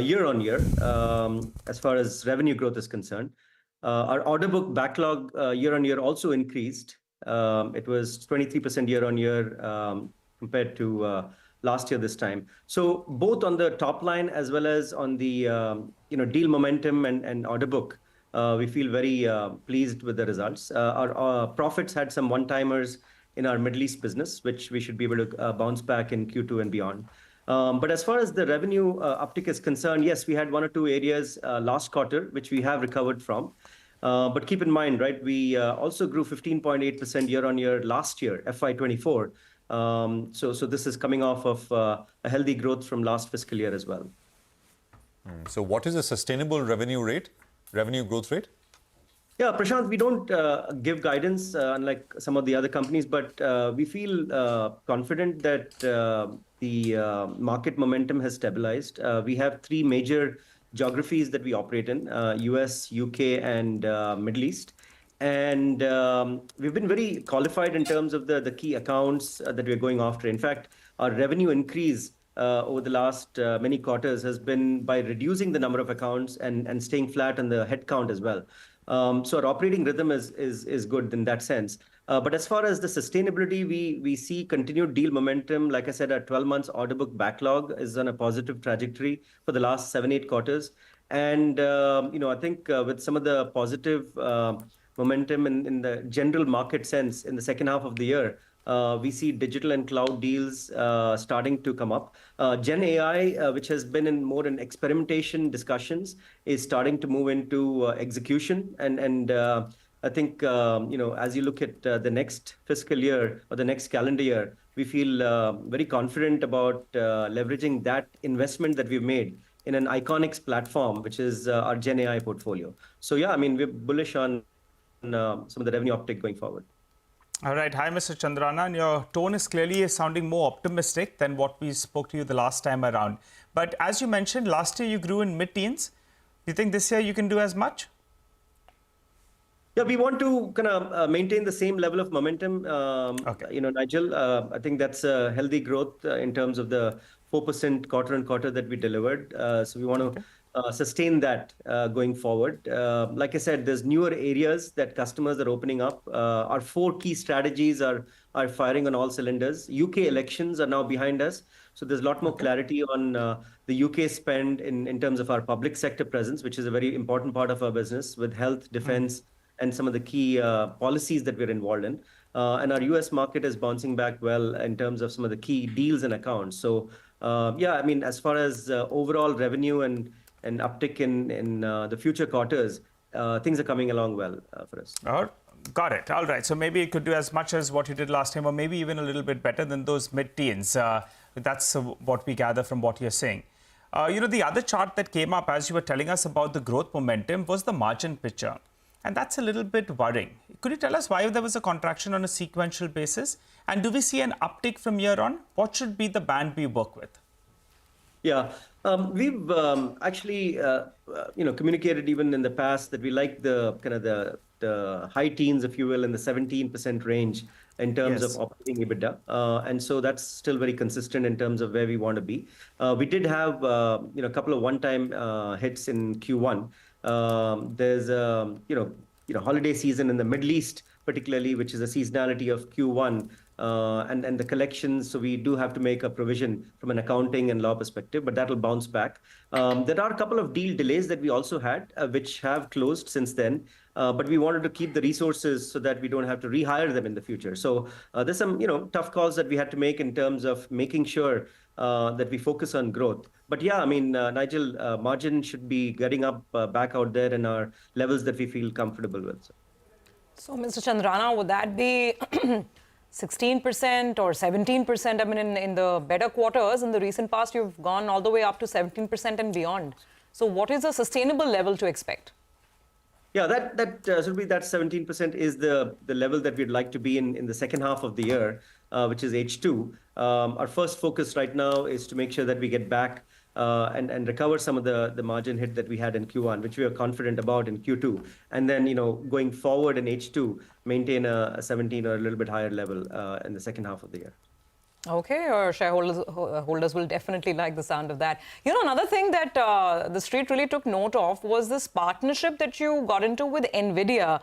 year on year as far as revenue growth is concerned. Our order book backlog year on year also increased. It was 23% year on year compared to last year this time. So both on the top line as well as on the deal momentum and order book, we feel very pleased with the results. Our profits had some one-timers in our Middle East business, which we should be able to bounce back in Q2 and beyond. But as far as the revenue uptick is concerned, yes, we had one or two areas last quarter, which we have recovered from. But keep in mind, right, we also grew 15.8% year on year last year, FY24. So this is coming off of a healthy growth from last fiscal year as well. So what is a sustainable revenue growth rate? Yeah, Prashant, we don't give guidance unlike some of the other companies, but we feel confident that the market momentum has stabilized. We have three major geographies that we operate in, US, UK, and Middle East. And we've been very qualified in terms of the key accounts that we're going after. In fact, our revenue increase over the last many quarters has been by reducing the number of accounts and staying flat on the headcount as well. So our operating rhythm is good in that sense. But as far as the sustainability, we see continued deal momentum. Like I said, our 12 months order book backlog is on a positive trajectory for the last 7-8 quarters. And, I think with some of the positive momentum in the general market sense in the second half of the year, we see digital and cloud deals starting to come up. Gen AI, which has been in more in experimentation discussions, is starting to move into execution. And I think, as you look at the next fiscal year or the next calendar year, we feel very confident about leveraging that investment that we've made in an Iconics platform, which is our Gen AI portfolio. So, yeah, I mean, we're bullish on some of the revenue uptake going forward. All right. Hi, Mr. Chandrana. And your tone is clearly sounding more optimistic than what we spoke to you the last time around. But as you mentioned, last year you grew in mid-teens. Do you think this year you can do as much? Yeah, we want to kind of maintain the same level of momentum. Nigel, I think that's a healthy growth in terms of the 4% quarter on quarter that we delivered. So we want to sustain that going forward. Like I said, there's newer areas that customers are opening up. Our 4 key strategies are firing on all cylinders. UK elections are now behind us. So there's a lot more clarity on the UK spend in terms of our public sector presence, which is a very important part of our business with health, defense, and some of the key policies that we're involved in. And our US market is bouncing back well in terms of some of the key deals and accounts. So, I mean, as far as overall revenue and uptick in the future quarters, things are coming along well for us. Got it. All right. So maybe you could do as much as what you did last time, or maybe even a little bit better than those mid-teens. That's what we gather from what you're saying. The other chart that came up as you were telling us about the growth momentum was the margin picture. And that's a little bit worrying. Could you tell us why there was a contraction on a sequential basis? And do we see an uptick from here on? What should be the band we work with? Yeah, we've actually, communicated even in the past that we like the kind of the high teens, if you will, in the 17% range in terms Yes. of operating EBITDA. And so that's still very consistent in terms of where we want to be. We did have a couple of one-time hits in Q1. There's holiday season in the Middle East, particularly, which is a seasonality of Q1, and the collections. So we do have to make a provision from an accounting and law perspective, but that'll bounce back. There are a couple of deal delays that we also had, which have closed since then. But we wanted to keep the resources so that we don't have to rehire them in the future. So there's some tough calls that we had to make in terms of making sure that we focus on growth. But yeah, I mean, Nigel, margin should be getting up back out there in our levels that we feel comfortable with. So, Mr. Chandrana, would that be 16% or 17%? I mean, in the better quarters, in the recent past, you've gone all the way up to 17% and beyond. So what is a sustainable level to expect? Yeah, that 17% is the level that we'd like to be in the second half of the year, which is H2. Our first focus right now is to make sure that we get back and recover some of the margin hit that we had in Q1, which we are confident about in Q2. And then, going forward in H2, maintain a 17 or a little bit higher level in the second half of the year. Okay, our shareholders will definitely like the sound of that. Another thing that the street really took note of was this partnership that you got into with NVIDIA.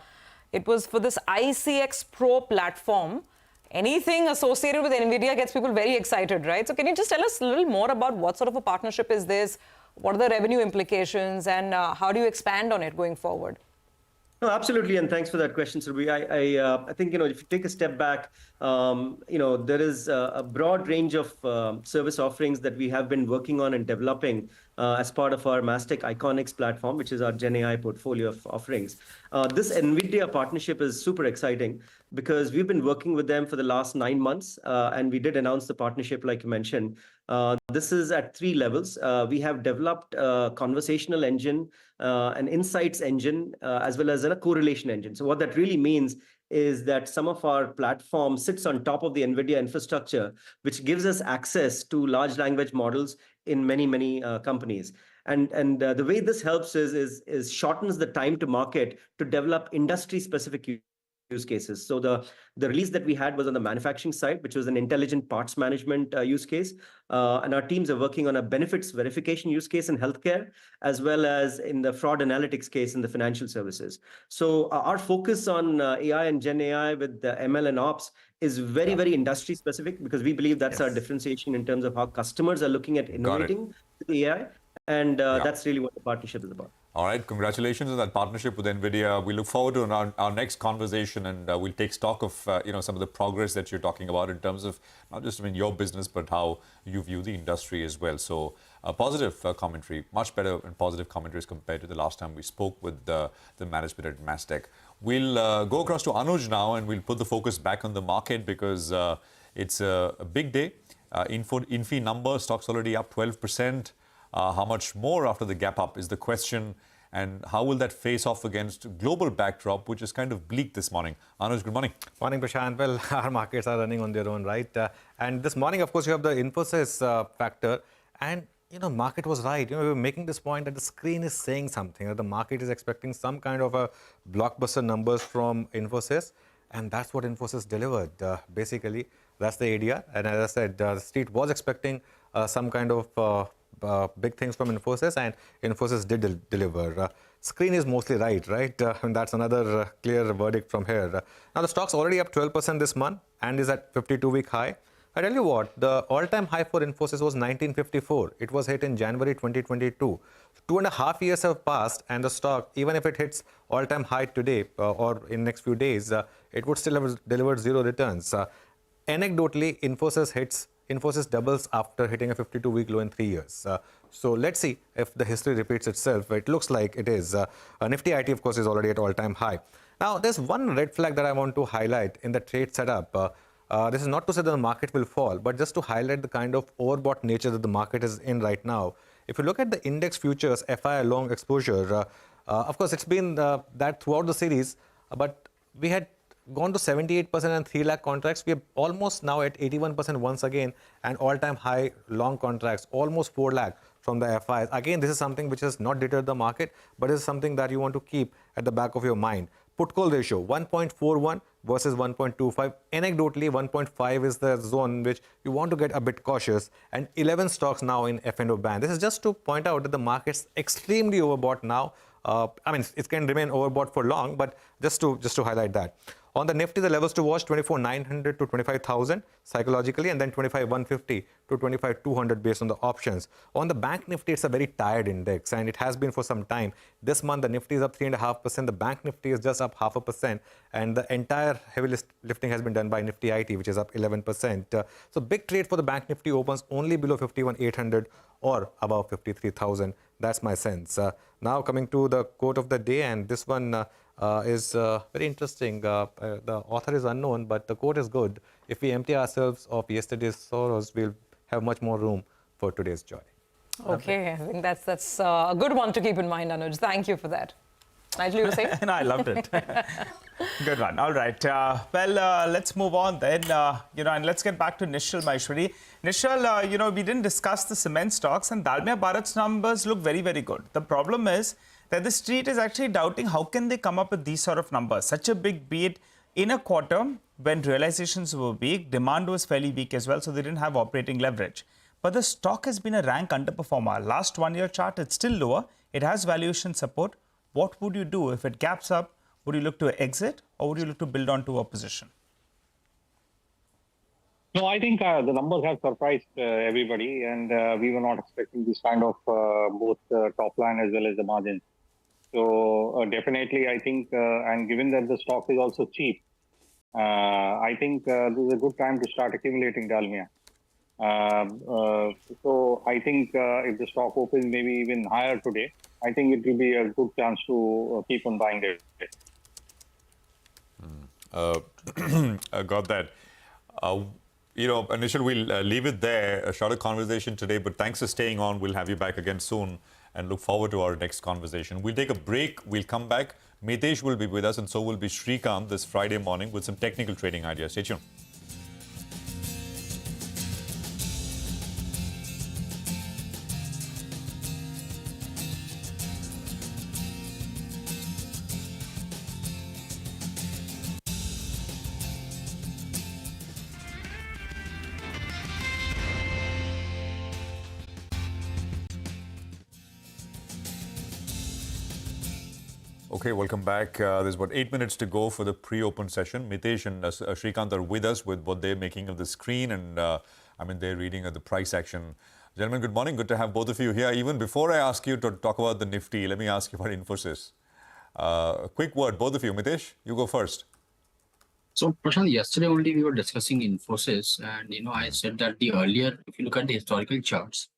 It was for this ICX Pro platform. Anything associated with NVIDIA gets people very excited, right? So can you just tell us a little more about what sort of a partnership is this? What are the revenue implications, and how do you expand on it going forward? No, absolutely, and thanks for that question, Surbhi. I think, if you take a step back, there is a broad range of service offerings that we have been working on and developing as part of our Mastech Iconics platform, which is our Gen AI portfolio of offerings. This NVIDIA partnership is super exciting because we've been working with them for the last 9 months, and we did announce the partnership, like you mentioned. This is at 3 levels. We have developed a conversational engine, an insights engine, as well as a correlation engine. So what that really means is that some of our platform sits on top of the NVIDIA infrastructure, which gives us access to large language models in many, many companies. And the way this helps is shortens the time to market to develop industry-specific use cases. So the release that we had was on the manufacturing side, which was an intelligent parts management use case. And our teams are working on a benefits verification use case in healthcare, as well as in the fraud analytics case in the financial services. So our focus on AI and Gen AI with the ML and Ops is very, very industry specific, because we believe that's our differentiation in terms of how customers are looking at innovating with AI. And that's really what the partnership is about. All right, congratulations on that partnership with NVIDIA. We look forward to our next conversation, and we'll take stock of some of the progress that you're talking about in terms of not just your business, but how you view the industry as well. So positive commentary, much better and positive commentaries compared to the last time we spoke with the management at Mastech. We'll go across to Anuj now, and we'll put the focus back on the market because it's a big day. Infi number, stocks already up 12%. How much more after the gap up is the question, and how will that face off against global backdrop, which is kind of bleak this morning? Anuj, good morning. Morning, Prashant. Well, our markets are running on their own, right? And this morning, of course, you have the Infosys factor, and market was right. We were making this point that the screen is saying something, that the market is expecting some kind of a blockbuster numbers from Infosys, and that's what Infosys delivered. Basically, that's the ADR, and as I said, the street was expecting some kind of big things from Infosys, and Infosys did deliver. Screen is mostly right? And that's another clear verdict from here. Now, the stock's already up 12% this month and is at 52-week high. I tell you what, the all-time high for Infosys was 1954. It was hit in January 2022. 2.5 years have passed, and the stock, even if it hits all-time high today or in next few days, it would still have delivered 0 returns. Anecdotally, Infosys doubles after hitting a 52-week low in 3 years. So let's see if the history repeats itself. It looks like it is. Nifty IT, of course, is already at all-time high. Now, there's one red flag that I want to highlight in the trade setup. This is not to say that the market will fall, but just to highlight the kind of overbought nature that the market is in right now. If you look at the index futures, FI long exposure, of course, it's been that throughout the series, but we had gone to 78% and 3 lakh contracts. We are almost now at 81% once again, and all-time high long contracts, almost 4 lakh from the FIs. Again, this is something which has not deterred the market, but is something that you want to keep at the back of your mind. Put call ratio 1.41, versus 1.25. Anecdotally, 1.5 is the zone which you want to get a bit cautious, and 11 stocks now in F&O band. This is just to point out that the market's extremely overbought now. I mean, it can remain overbought for long, but just to highlight that. On the Nifty, the levels to watch 24,900 to 25,000 psychologically, and then 25,150 to 25,200 based on the options. On the Bank Nifty, it's a very tired index, and it has been for some time. This month, the Nifty is up 3.5%, the Bank Nifty is just up 0.5%, and the entire heavy lifting has been done by Nifty IT, which is up 11%. So big trade for the Bank Nifty opens only below 51,800 or above 53,000. That's my sense. Now coming to the quote of the day, and this one is very interesting. The author is unknown, but the quote is good. If we empty ourselves of yesterday's sorrows, we'll have much more room for today's joy. Okay, I think that's a good one to keep in mind, Anuj. Thank you for that. Nigel, you were saying? No, I loved it. Good one. All right. Let's move on then. And let's get back to Nishal Maheshwari. Nishal, we didn't discuss the cement stocks, and Dalmia Bharat's numbers look very, very good. The problem is that the street is actually doubting how can they come up with these sort of numbers. Such a big beat in a quarter when realizations were weak, demand was fairly weak as well, so they didn't have operating leverage. But the stock has been a rank underperformer. Last 1 year chart, it's still lower. It has valuation support. What would you do if it gaps up? Would you look to exit, or would you look to build onto a position? No, I think the numbers have surprised everybody, and we were not expecting this kind of both top line as well as the margins. So definitely, I think, and given that the stock is also cheap, I think this is a good time to start accumulating Dalmia. So I think if the stock opens maybe even higher today, I think it will be a good chance to keep on buying it. Got that. Nishal, we'll leave it there. A shorter conversation today, but thanks for staying on. We'll have you back again soon and look forward to our next conversation. We'll take a break. We'll come back. Mitesh will be with us, and so will be Srikanth this Friday morning with some technical trading ideas. Stay tuned. Okay, welcome back. There's about 8 minutes to go for the pre-open session. Mitesh and Srikanth are with us with what they're making of the screen, and they're reading the price action. Gentlemen, good morning. Good to have both of you here. Even before I ask you to talk about the Nifty, let me ask you about Infosys. A quick word, both of you. Mitesh, you go first. So, Prashant, yesterday only we were discussing Infosys, and I said that if you look at the historical charts,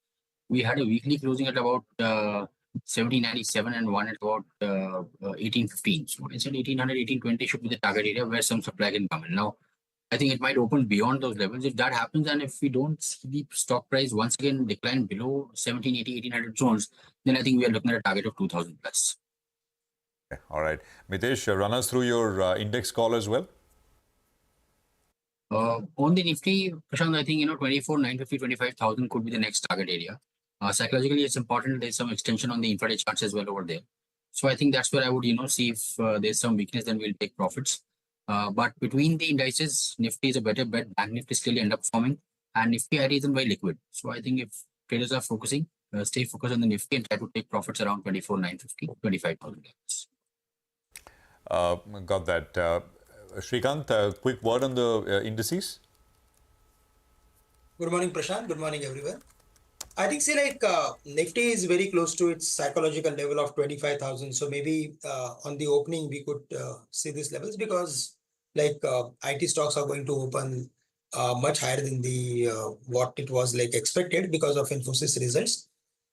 we had a weekly closing at about 1797 and one at about 1815. So I said 1800, 1820 should be the target area where some supply can come in. Now, I think it might open beyond those levels. If that happens, and if we don't see the stock price once again decline below 1780, 1800 zones, then I think we are looking at a target of 2000 plus. Okay, all right. Mitesh, run us through your index call as well. On the Nifty, Prashant, I think 24,950, 25,000 could be the next target area. Psychologically, it's important there's some extension on the intraday charts as well over there. So I think that's where I would see if there's some weakness, then we'll take profits. But between the indices, Nifty is a better bet. Bank Nifty still end up forming, and Nifty IT isn't very liquid. So I think if traders are focusing, stay focused on the Nifty and try to take profits around 24,950, 25,000 levels. Got that. Srikanth, a quick word on the indices. Good morning, Prashant. Good morning, everyone. I think, Nifty is very close to its psychological level of 25,000. So maybe on the opening, we could see these levels because IT stocks are going to open much higher than the what it was expected because of Infosys results.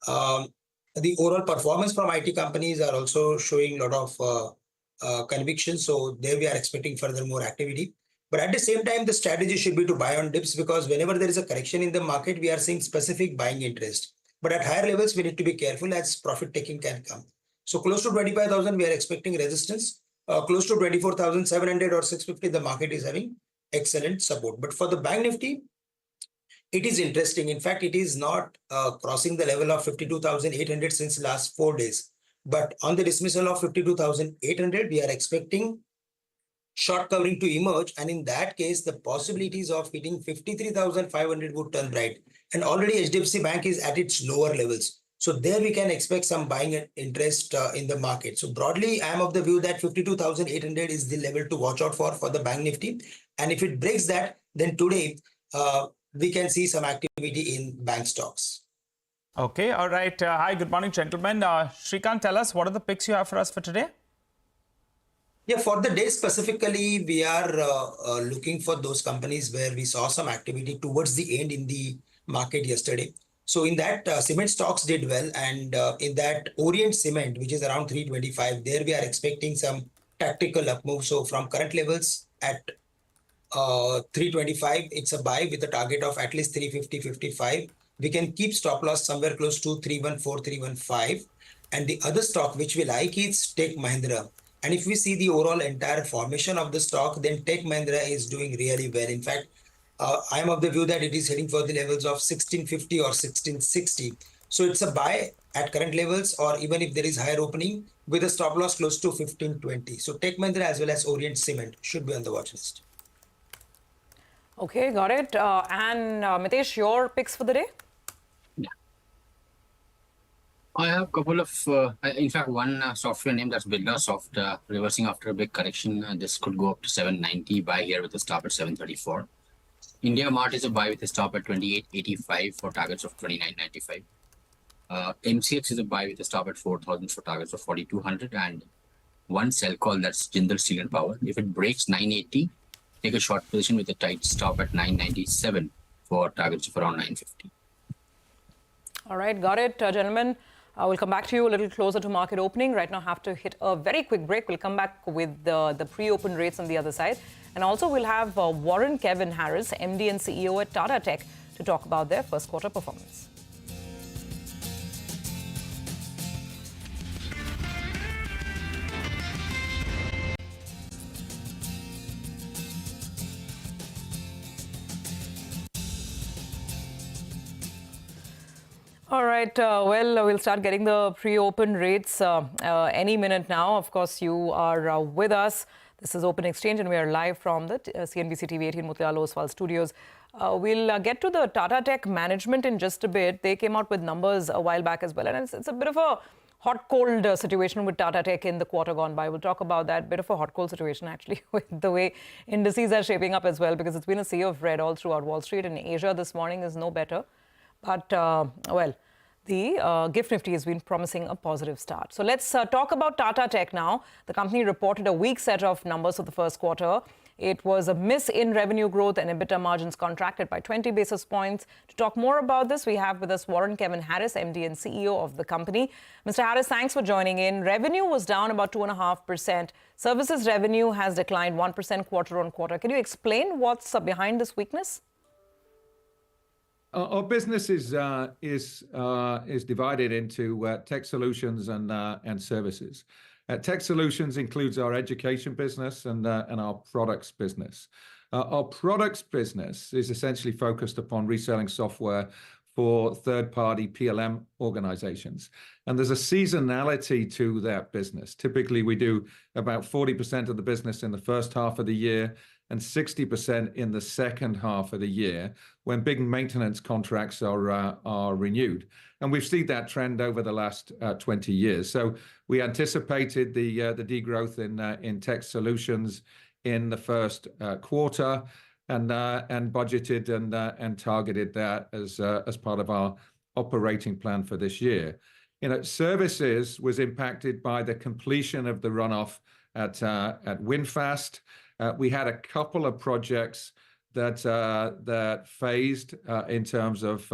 The overall performance from IT companies are also showing a lot of conviction. So there we are expecting further more activity. But at the same time, the strategy should be to buy on dips because whenever there is a correction in the market, we are seeing specific buying interest. But at higher levels, we need to be careful as profit taking can come. So close to 25,000, we are expecting resistance. Close to 24,700 or 650, the market is having excellent support. But for the Bank Nifty, it is interesting. In fact, it is not crossing the level of 52,800 since last 4 days. But on the dismissal of 52,800, we are expecting short covering to emerge, and in that case, the possibilities of hitting 53,500 would turn bright. And already HDFC Bank is at its lower levels. So there we can expect some buying interest in the market. So broadly, I am of the view that 52,800 is the level to watch out for the Bank Nifty. And if it breaks that, then today we can see some activity in bank stocks. Okay, all right. Hi, good morning, gentlemen. Shrikant, tell us, what are the picks you have for us for today? Yeah, for the day specifically, we are looking for those companies where we saw some activity towards the end in the market yesterday. So in that, cement stocks did well, and in that Orient Cement, which is around 325, there we are expecting some tactical up move. So from current levels at 325, it's a buy with a target of at least 350, 55. We can keep stop loss somewhere close to 314, 315. And the other stock which we like is Tech Mahindra. And if we see the overall entire formation of the stock, then Tech Mahindra is doing really well. In fact, I am of the view that it is heading for the levels of 1650 or 1660. So it's a buy at current levels, or even if there is higher opening, with a stop loss close to 1520. So Tech Mahindra as well as Orient Cement should be on the watch list. Okay, got it. And Mitesh, your picks for the day? Yeah. I have a couple of, in fact, one software name that's Birlasoft, reversing after a big correction. This could go up to 790, buy here with a stop at 734. India Mart is a buy with a stop at 2885 for targets of 2995. MCX is a buy with a stop at 4,000 for targets of 4,200. And one sell call, that's Jindal Steel and Power. If it breaks 980, take a short position with a tight stop at 997 for targets of around 950. All right, got it, gentlemen. We'll come back to you a little closer to market opening. Right now, have to hit a very quick break. We'll come back with the pre-open rates on the other side. And also, we'll have Warren Kevin Harris, MD and CEO at Tata Tech, to talk about their first quarter performance. All right, well, we'll start getting the pre-open rates any minute now. Of course, you are with us. This is Open Exchange, and we are live from the CNBC-TV18 Motilal Oswal studios. We'll get to the Tata Tech management in just a bit. They came out with numbers a while back as well, and it's a bit of a hot-cold situation with Tata Tech in the quarter gone by. We'll talk about that. Bit of a hot-cold situation, actually, with the way indices are shaping up as well, because it's been a sea of red all throughout Wall Street, and Asia this morning is no better. But, well, the GIFT Nifty has been promising a positive start. So let's talk about Tata Tech now. The company reported a weak set of numbers for the first quarter. It was a miss in revenue growth, and EBITDA margins contracted by 20 basis points. To talk more about this, we have with us Warren Kevin Harris, MD and CEO of the company. Mr. Harris, thanks for joining in. Revenue was down about 2.5%. Services revenue has declined 1% quarter on quarter. Can you explain what's behind this weakness? Our business is divided into tech solutions and services. Tech solutions includes our education business and our products business. Our products business is essentially focused upon reselling software for third-party PLM organizations. And there's a seasonality to that business. Typically, we do about 40% of the business in the first half of the year and 60% in the second half of the year, when big maintenance contracts are renewed. And we've seen that trend over the last 20 years. So we anticipated the degrowth in tech solutions in the first quarter, and budgeted and targeted that as part of our operating plan for this year. Services was impacted by the completion of the runoff at WinFast. We had a couple of projects that phased in terms of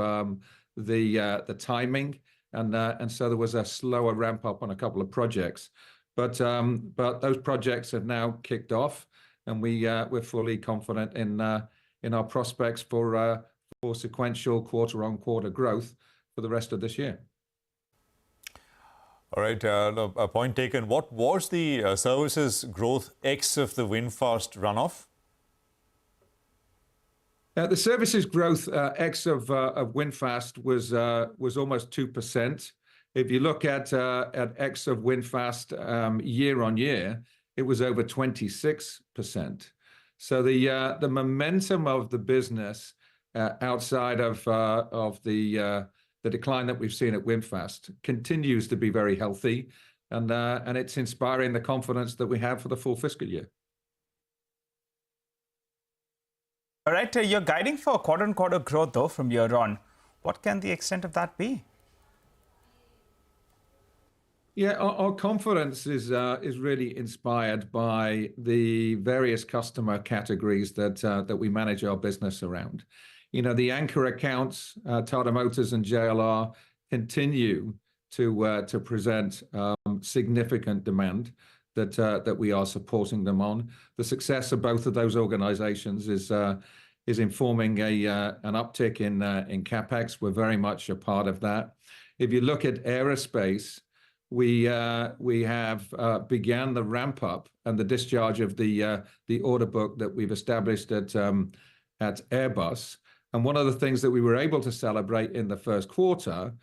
the timing, and so there was a slower ramp up on a couple of projects. But those projects have now kicked off, and we're fully confident in our prospects for sequential quarter-on-quarter growth for the rest of this year. All right, a point taken. What was the services growth ex of the WinFast runoff? The services growth ex of WinFast was almost 2%. If you look at ex of WinFast year on year, it was over 26%. So the momentum of the business outside of the decline that we've seen at VinFast continues to be very healthy, and it's inspiring the confidence that we have for the full fiscal year. All right, you're guiding for quarter-on-quarter growth though from year on. What can the extent of that be? Yeah, our confidence is really inspired by the various customer categories that we manage our business around. You know, the anchor accounts, Tata Motors and JLR, continue to present significant demand that we are supporting them on. The success of both of those organizations is informing an uptick in capex. We're very much a part of that. If you look at aerospace, we have began the ramp up and the discharge of the order book that we've established at Airbus. And one of the things that we were able to celebrate in the first quarter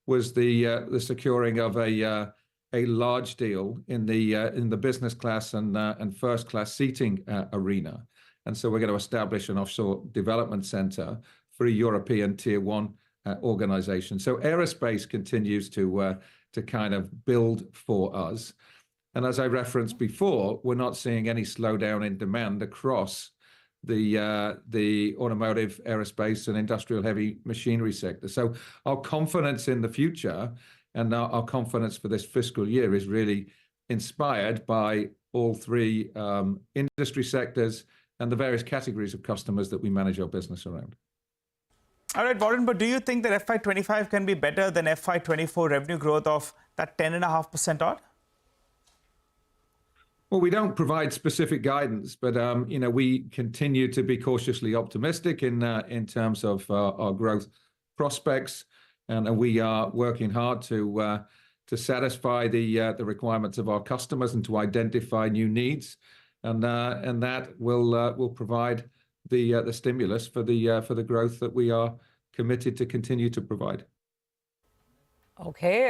was the securing of a large deal in the business class and first class seating arena. And so we're going to establish an offshore development center for a European tier one organization. So aerospace continues to kind of build for us. And as I referenced before, we're not seeing any slowdown in demand across the automotive, aerospace, and industrial heavy machinery sector. So our confidence in the future and our confidence for this fiscal year is really inspired by all three industry sectors and the various categories of customers that we manage our business around. All right, Warren, but do you think that FY25 can be better than FY24 revenue growth of that 10.5% odd? Well, we don't provide specific guidance, but you know, we continue to be cautiously optimistic in terms of our growth prospects, and we are working hard to satisfy the requirements of our customers and to identify new needs, and that will provide the stimulus for the growth that we are committed to continue to provide. Okay.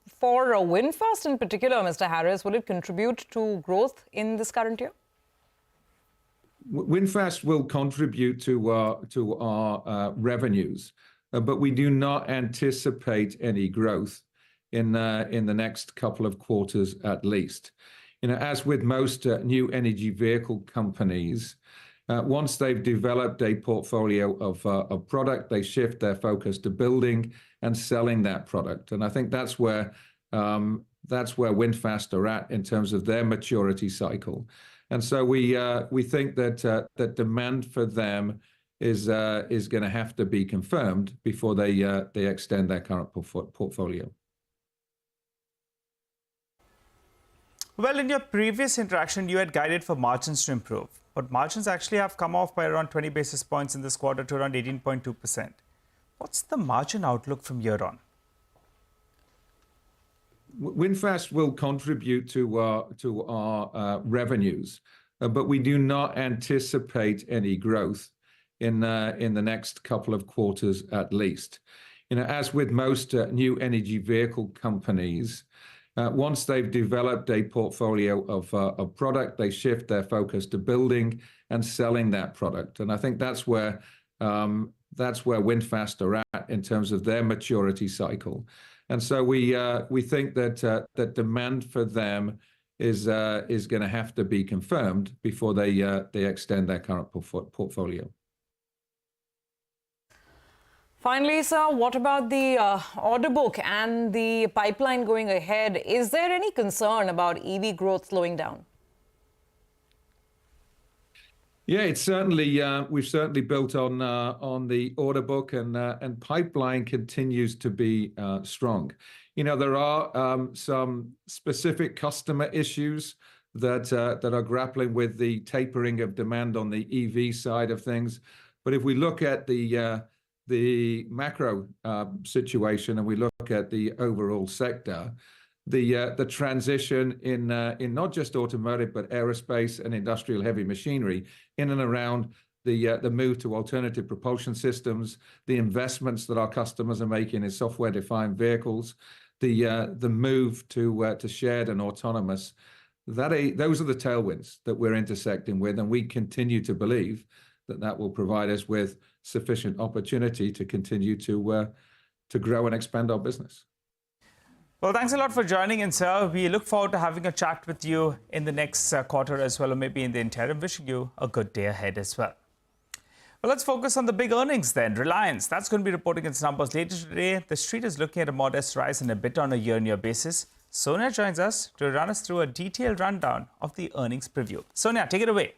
For VinFast in particular, Mr. Harris, will it contribute to growth in this current year? VinFast will contribute to our revenues, but we do not anticipate any growth in the next couple of quarters at least. You know, as with most new energy vehicle companies, once they've developed a portfolio of product, they shift their focus to building and selling that product. And I think that's where VinFast are at in terms of their maturity cycle. And so we think that demand for them is going to have to be confirmed before they extend their current portfolio. Well, in your previous interaction, you had guided for margins to improve, but margins actually have come off by around 20 basis points in this quarter to around 18.2%. What's the margin outlook from here on? VinFast will contribute to our revenues, but we do not anticipate any growth in the next couple of quarters at least. You know, as with most new energy vehicle companies, once they've developed a portfolio of product, they shift their focus to building and selling that product. And I think that's where VinFast are at in terms of their maturity cycle. And so we think that demand for them is going to have to be confirmed before they extend their current portfolio. Finally, sir, what about the order book and the pipeline going ahead? Is there any concern about EV growth slowing down? Yeah, it's certainly we've certainly built on the order book, and pipeline continues to be strong. You know, there are some specific customer issues that are grappling with the tapering of demand on the EV side of things. But if we look at the macro situation and we look at the overall sector, the transition in not just automotive but aerospace and industrial heavy machinery in and around the move to alternative propulsion systems, the investments that our customers are making in software-defined vehicles, the move to shared and autonomous those are the tailwinds that we're intersecting with, and we continue to believe that will provide us with sufficient opportunity to continue to grow and expand our business. Well, thanks a lot for joining in, sir. We look forward to having a chat with you in the next quarter as well, or maybe in the interim. Wishing you a good day ahead as well. Well, let's focus on the big earnings then. Reliance, that's going to be reporting its numbers later today. The street is looking at a modest rise in EBITDA on a year-on-year basis. Sonia joins us to run us through a detailed rundown of the earnings preview. Sonia, take it away.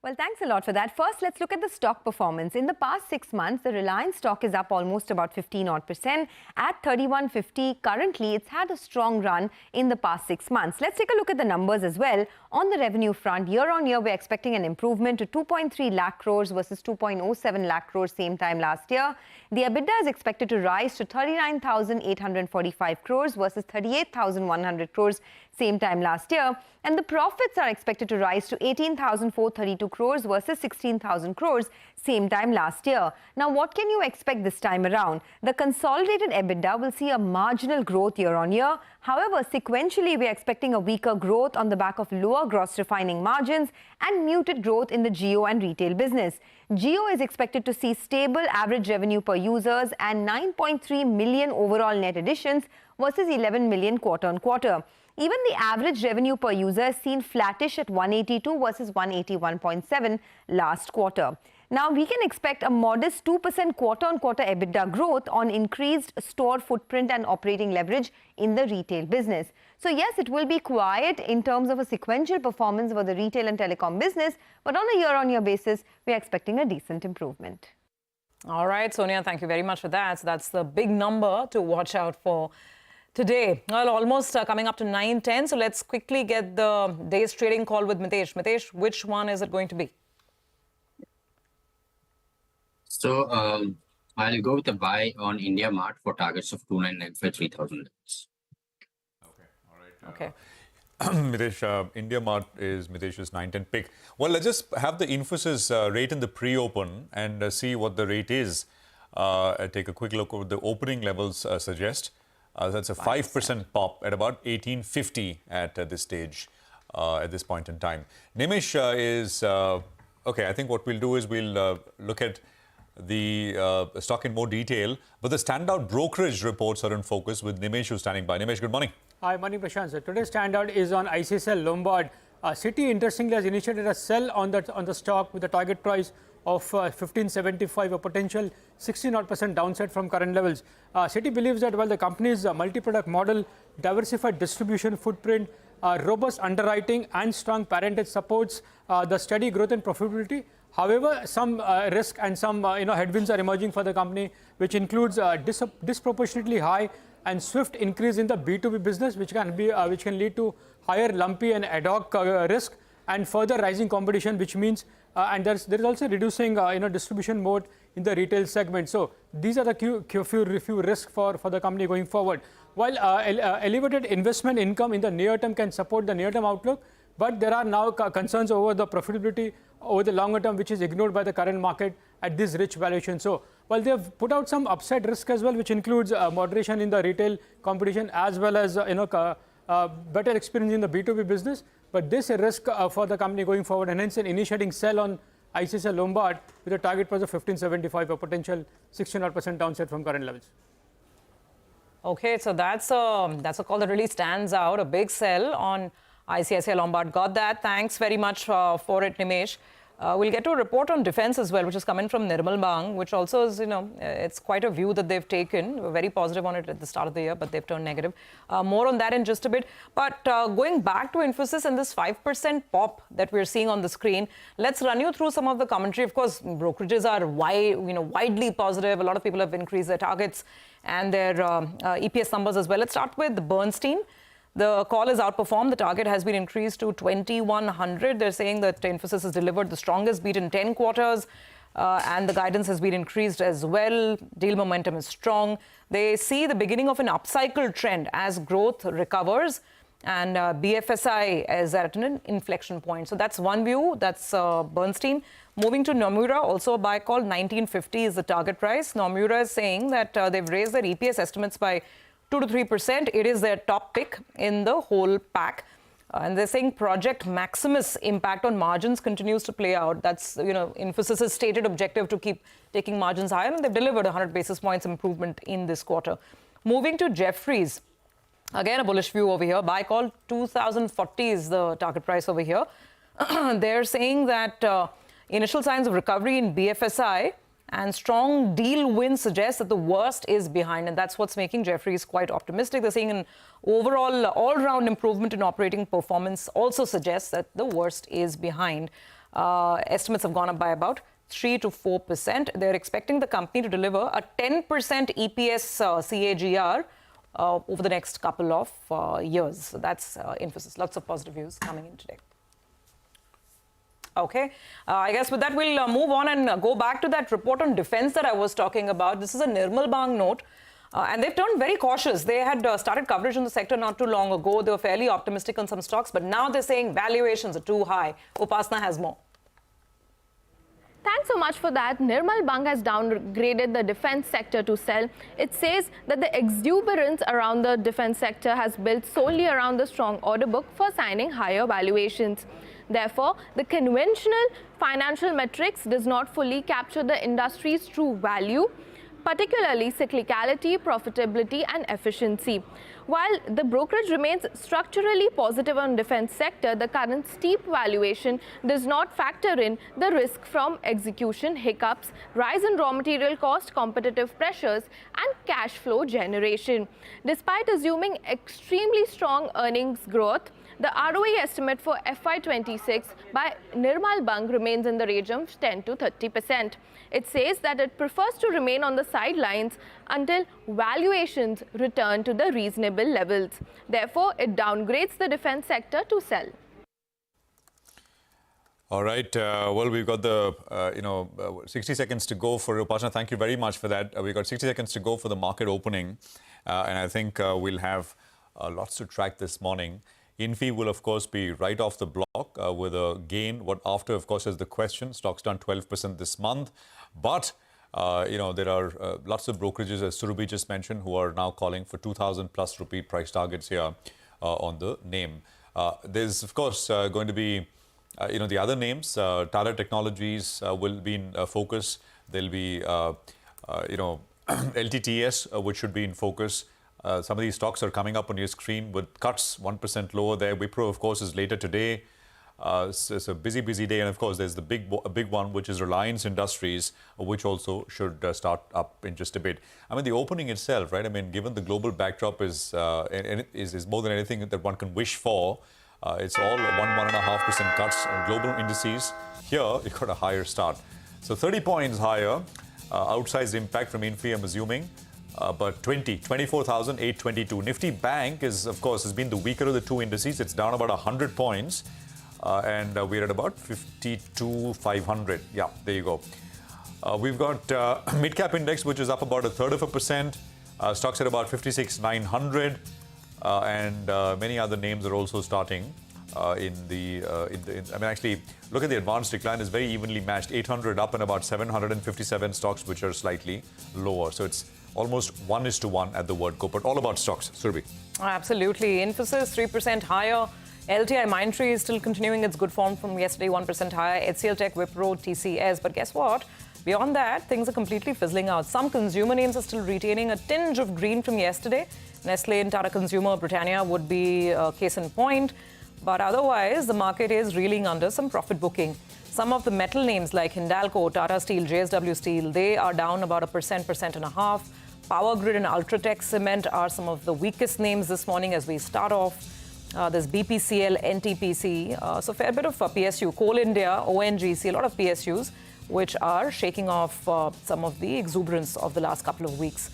Well, thanks a lot for that. First, let's look at the stock performance. In the past 6 months, the Reliance stock is up almost about 15% at 31.50. Currently, it's had a strong run in the past 6 months. Let's take a look at the numbers as well. On the revenue front, year on year, we're expecting an improvement to 2.3 lakh crores versus 2.07 lakh crores same time last year. The EBITDA is expected to rise to 39,845 crores versus 38,100 crores same time last year. And the profits are expected to rise to 18,432 crores versus 16,000 crores same time last year. Now, what can you expect this time around? The consolidated EBITDA will see a marginal growth year on year. However, sequentially, we're expecting a weaker growth on the back of lower gross refining margins and muted growth in the Jio and retail business. Jio is expected to see stable average revenue per users and 9.3 million overall net additions versus 11 million quarter on quarter. Even the average revenue per user is seen flattish at 182 versus 181.7 last quarter. Now, we can expect a modest 2% quarter-on-quarter EBITDA growth on increased store footprint and operating leverage in the retail business. So, yes, it will be quiet in terms of a sequential performance for the retail and telecom business, but on a year-on-year basis, we are expecting a decent improvement. All right, Sonia, thank you very much for that. So that's the big number to watch out for today. Well, almost coming up to 9:10. So let's quickly get the day's trading call with Mitesh. Mitesh, which one is it going to be? So I'll go with a buy on India Mart for targets of 2,995, 3,000. Okay, all right. Okay. Mitesh, India Mart is Mitesh's 910 pick. Well, let's just have the Infosys rate in the pre-open and see what the rate is. Take a quick look at what the opening levels suggest. That's a 5% pop at about 1850 at this stage, at this point in time. Nimish is, okay, I think what we'll do is we'll look at the stock in more detail, but the standout brokerage reports are in focus with Nimish, who's standing by. Nimish, good morning. Hi, morning, Prashant. So today's standout is on ICICI Lombard. Citi, interestingly, has initiated a sell on the stock with a target price of 1575, a potential 16% downside from current levels. Citi believes that while the company's multi-product model, diversified distribution footprint, robust underwriting and strong parentage supports the steady growth and profitability. However, some risk and some headwinds are emerging for the company, which includes disproportionately high and swift increase in the B2B business, which can lead to higher lumpy and ad hoc risk, and further rising competition, which means and there is also reducing distribution mode in the retail segment. So these are the few risks for the company going forward. While elevated investment income in the near term can support the near term outlook, but there are now concerns over the profitability over the longer term, which is ignored by the current market at this rich valuation. So while they have put out some upside risk as well, which includes moderation in the retail competition as well as better experience in the B2B business, but this is a risk for the company going forward, and hence an initiating sell on ICICI Lombard with a target price of 1575, a potential 16% downside from current levels. Okay, so that's a call that really stands out, a big sell on ICICI Lombard. Got that. Thanks very much for it, Nimesh. We'll get to a report on defense as well, which is coming from Nirmal Bang, which also is, it's quite a view that they've taken. We're very positive on it at the start of the year, but they've turned negative. More on that in just a bit. But going back to Infosys and this 5% pop that we're seeing on the screen, let's run you through some of the commentary. Of course, brokerages are widely positive. A lot of people have increased their targets and their EPS numbers as well. Let's start with Bernstein. The call is outperformed. The target has been increased to 2,100. They're saying that Infosys has delivered the strongest beat in 10 quarters. And the guidance has been increased as well. Deal momentum is strong. They see the beginning of an upcycle trend as growth recovers. And BFSI is at an inflection point. So that's one view. That's Bernstein. Moving to Nomura, also a buy call, 1950 is the target price. Nomura is saying that they've raised their EPS estimates by 2 to 3%. It is their top pick in the whole pack. And they're saying Project Maximus impact on margins continues to play out. That's, Infosys' stated objective to keep taking margins higher, and they've delivered 100 basis points improvement in this quarter. Moving to Jefferies. Again, a bullish view over here. Buy call 2040 is the target price over here. They're saying that initial signs of recovery in BFSI and strong deal wins suggest that the worst is behind, and that's what's making Jefferies quite optimistic. They're seeing an overall all-round improvement in operating performance also suggests that the worst is behind. Estimates have gone up by about 3 to 4%. They're expecting the company to deliver a 10% EPS CAGR over the next couple of years. So that's Infosys. Lots of positive views coming in today. Okay, I guess with that we'll move on and go back to that report on defense that I was talking about. This is a Nirmal Bang note, and they've turned very cautious. They had started coverage in the sector not too long ago. They were fairly optimistic on some stocks, but now they're saying valuations are too high. Upasana has more. Thanks so much for that. Nirmal Bang has downgraded the defense sector to sell. It says that the exuberance around the defense sector has built solely around the strong order book for signing higher valuations. Therefore, the conventional financial metrics does not fully capture the industry's true value, particularly cyclicality, profitability and efficiency. While the brokerage remains structurally positive on defense sector, the current steep valuation does not factor in the risk from execution hiccups, rise in raw material cost, competitive pressures and cash flow generation. Despite assuming extremely strong earnings growth, the ROE estimate for FY26 by Nirmal Bang remains in the range of 10 to 30%. It says that it prefers to remain on the sidelines until valuations return to the reasonable levels. Therefore, it downgrades the defense sector to sell. All right. Well, we've got the 60 seconds to go for Upasana. Thank you very much for that. We've got 60 seconds to go for the market opening, and I think we'll have lots to track this morning. Infi will, of course, be right off the block with a gain. What after, of course, is the question. Stock's done 12% this month. But, there are lots of brokerages, as Surabhi just mentioned, who are now calling for 2,000 plus rupee price targets here on the name. There's, of course, going to be, the other names. Tata Technologies will be in focus. There'll be, LTTS, which should be in focus. Some of these stocks are coming up on your screen with cuts 1% lower there. Wipro, of course, is later today. It's a busy day. And, of course, there's the big one, which is Reliance Industries, which also should start up in just a bit. I mean, the opening itself, right? I mean, given the global backdrop is more than anything that one can wish for. It's all 1.5% cuts on global indices. Here, you've got a higher start. So 30 points higher. Outsized impact from Infi, I'm assuming. But 24,822. Nifty Bank is, of course, has been the weaker of the two indices. It's down about 100 points. And we're at about 52,500. Yeah, there you go. We've got mid-cap index, which is up about 1/3%. Stocks at about 56,900. And many other names are also starting actually, look at the advanced decline. It's very evenly matched. 800 up and about 757 stocks, which are slightly lower. So it's almost 1:1 at the word go, but all about stocks. Surabhi. Absolutely. Infosys 3% higher. LTI Mindtree is still continuing its good form from yesterday, 1% higher. HCL Tech, Wipro, TCS. But guess what? Beyond that, things are completely fizzling out. Some consumer names are still retaining a tinge of green from yesterday. Nestle and Tata Consumer, Britannia would be a case in point. But otherwise, the market is reeling under some profit booking. Some of the metal names like Hindalco, Tata Steel, JSW Steel, they are down about 1.5%. Power Grid and Ultratech Cement are some of the weakest names this morning as we start off. There's BPCL, NTPC, so fair bit of PSU. Coal India, ONGC, a lot of PSUs, which are shaking off some of the exuberance of the last couple of weeks.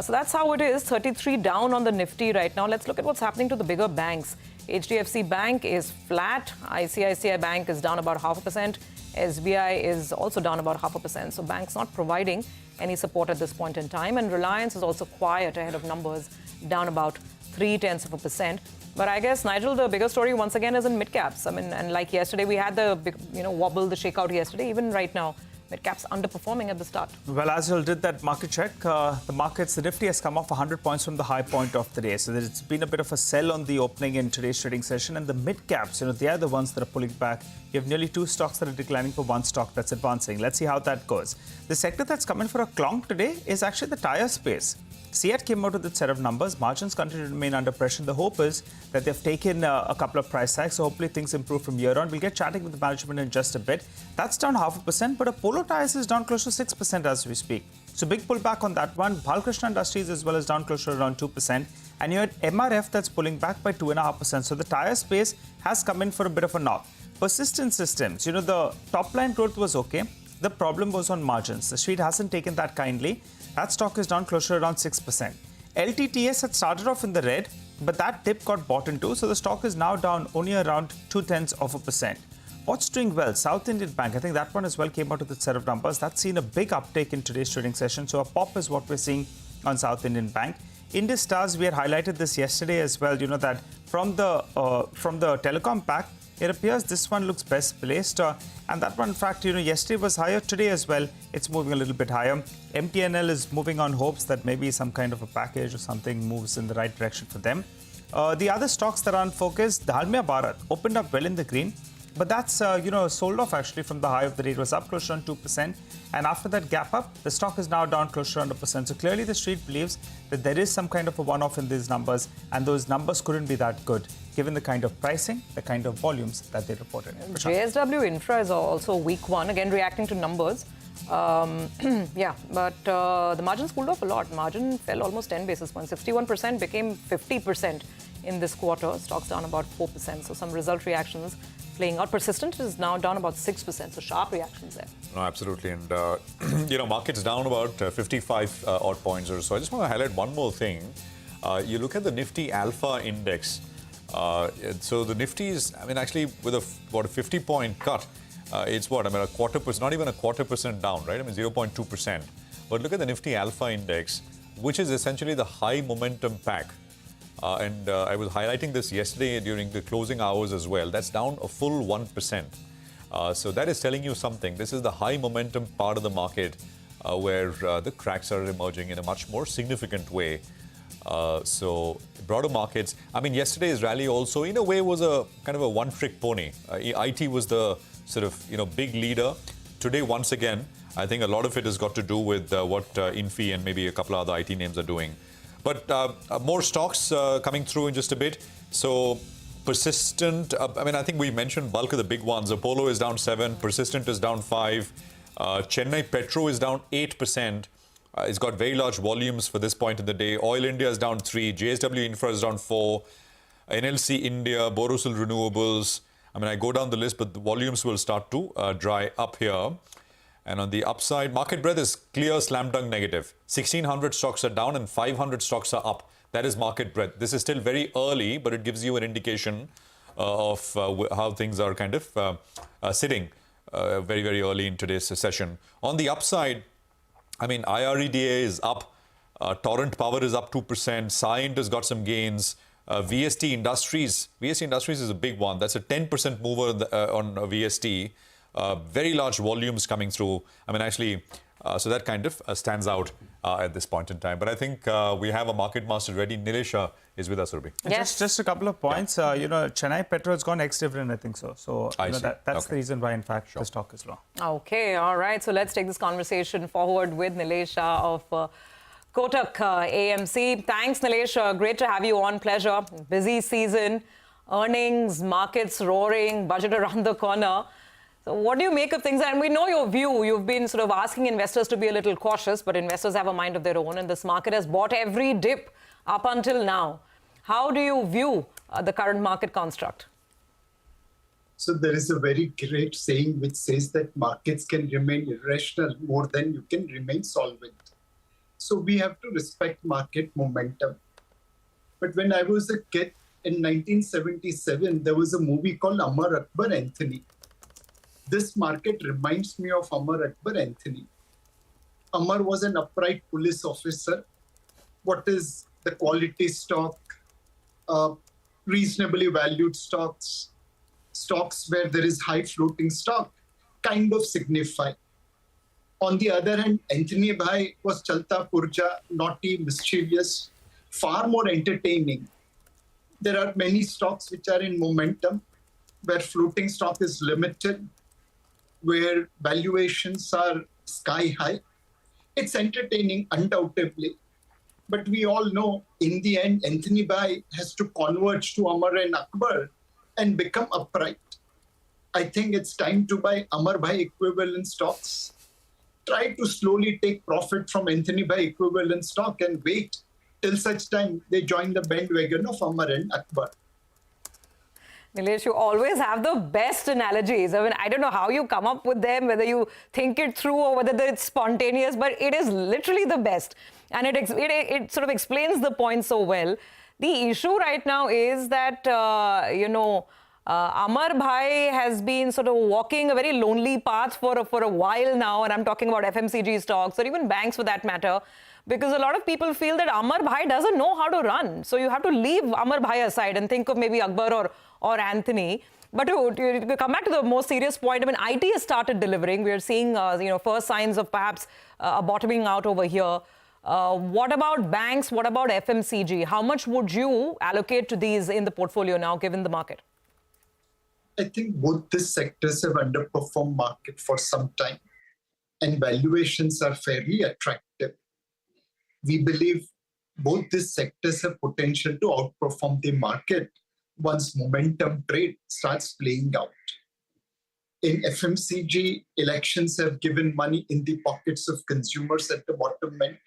So that's how it is. 33 down on the Nifty right now. Let's look at what's happening to the bigger banks. HDFC Bank is flat. ICICI Bank is down about 0.5%. SBI is also down about 0.5%. So banks not providing any support at this point in time. And Reliance is also quiet ahead of numbers, down about 0.3%. But I guess, Nigel, the bigger story once again is in mid-caps. I mean, and like yesterday, we had the big, wobble, the shakeout yesterday. Even right now, Mid-caps underperforming at the start. Well, as you did that market check, the Nifty has come off 100 points from the high point of the day. So there's been a bit of a sell on the opening in today's trading session. And the mid-caps, they are the ones that are pulling back. You have nearly 2 stocks that are declining for 1 stock that's advancing. Let's see how that goes. The sector that's come in for a clonk today is actually the tyre space. CEAT came out with its set of numbers. Margins continue to remain under pressure. The hope is that they've taken a couple of price hikes, so hopefully things improve from here on. We'll get chatting with the management in just a bit. That's down 0.5%, but Apollo Tyres is down close to 6% as we speak. So big pullback on that one. Balkrishna Industries as well as down close to around 2%. And you had MRF that's pulling back by 2.5%. So the tyre space has come in for a bit of a knock. Persistent Systems, the top line growth was okay. The problem was on margins. The street hasn't taken that kindly. That stock is down closer to around 6%. LTTS had started off in the red, but that dip got bought into, so the stock is now down only around 0.2%. What's doing well? South Indian Bank, I think that one as well came out with its set of numbers. That's seen a big uptake in today's trading session, so a pop is what we're seeing on South Indian Bank. Indus Stars, we had highlighted this yesterday as well, that from the telecom pack, it appears this one looks best placed. And that one, in fact, yesterday was higher. Today as well, it's moving a little bit higher. MTNL is moving on hopes that maybe some kind of a package or something moves in the right direction for them. The other stocks that are unfocused, the Dalmia Bharat opened up well in the green. But that's, sold off actually from the high of the day. It was up close to around 2%. And after that gap up, the stock is now down close to around 1%. So clearly the street believes that there is some kind of a one-off in these numbers. And those numbers couldn't be that good, given the kind of pricing, the kind of volumes that they reported. JSW Infra is also a weak one, again reacting to numbers. Yeah, but the margins cooled off a lot. Margin fell almost 10 basis points. 61% became 50% in this quarter. Stocks down about 4%. So some result reactions playing out. Persistent is now down about 6%. So sharp reactions there. No, absolutely. And, market's down about 55 odd points or so. I just want to highlight one more thing. You look at the Nifty Alpha Index. So the Nifty is, actually with a 50-point cut, it's what? A quarter percent, not even a 0.25% down, right? 0.2%. But look at the Nifty Alpha Index, which is essentially the high momentum pack. And I was highlighting this yesterday during the closing hours as well. That's down a full 1%. So that is telling you something. This is the high momentum part of the market where the cracks are emerging in a much more significant way. So broader markets, yesterday's rally also in a way was a kind of a one-trick pony. IT was the sort of, big leader. Today, once again, I think a lot of it has got to do with what Infi and maybe a couple of other IT names are doing. But more stocks coming through in just a bit. So Persistent, I think we mentioned bulk of the big ones. Apollo is down 7, Persistent is down 5, Chennai Petro is down 8%. It's got very large volumes for this point in the day. Oil India is down 3, JSW Infra is down 4, NLC India, Borosil Renewables. I go down the list, but the volumes will start to dry up here. And on the upside, market breadth is clear slam dunk negative. 1,600 stocks are down and 500 stocks are up. That is market breadth. This is still very early, but it gives you an indication of how things are kind of sitting very, very early in today's session. On the upside, IREDA is up. Torrent Power is up 2%. Cyient has got some gains. VST Industries is a big one. That's a 10% mover on VST. Very large volumes coming through. So that kind of stands out at this point in time. But I think we have a market master ready. Nilesh is with us, Ruby. Yes. Just a couple of points. Chennai Petro has gone ex-dividend, I think so. So that's the reason why, in fact, the stock is low. Okay, all right. So let's take this conversation forward with Nilesh of Kotak AMC. Thanks, Nilesh. Great to have you on. Pleasure. Busy season. Earnings, markets roaring, budget around the corner. So what do you make of things? And we know your view. You've been sort of asking investors to be a little cautious, but investors have a mind of their own, and this market has bought every dip up until now. How do you view the current market construct? So there is a very great saying which says that markets can remain irrational more than you can remain solvent. So we have to respect market momentum. But when I was a kid in 1977, there was a movie called Amar Akbar Anthony. This market reminds me of Amar Akbar Anthony. Amar was an upright police officer. What is the quality stock? Reasonably valued stocks where there is high floating stock kind of signify. On the other hand, Anthony Bhai was Chalta Purja, naughty, mischievous, far more entertaining. There are many stocks which are in momentum, where floating stock is limited, where valuations are sky high. It's entertaining, undoubtedly. But we all know, in the end, Anthony Bhai has to converge to Amar and Akbar and become upright. I think it's time to buy Amar Bhai equivalent stocks. Try to slowly take profit from Anthony Bhai equivalent stock and wait till such time they join the bandwagon of Amar and Akbar. Nilesh, you always have the best analogies. I mean, I don't know how you come up with them, whether you think it through or whether it's spontaneous, but it is literally the best. And it sort of explains the point so well. The issue right now is that, Amar Bhai has been sort of walking a very lonely path for a while now, and I'm talking about FMCG stocks or even banks for that matter, because a lot of people feel that Amar Bhai doesn't know how to run. So you have to leave Amar Bhai aside and think of maybe Akbar or Anthony. But to come back to the more serious point, I mean, IT has started delivering. We are seeing, first signs of perhaps a bottoming out over here. What about banks? What about FMCG? How much would you allocate to these in the portfolio now, given the market? I think both these sectors have underperformed market for some time, and valuations are fairly attractive. We believe both these sectors have potential to outperform the market once momentum trade starts playing out. In FMCG, elections have given money in the pockets of consumers at the bottom end.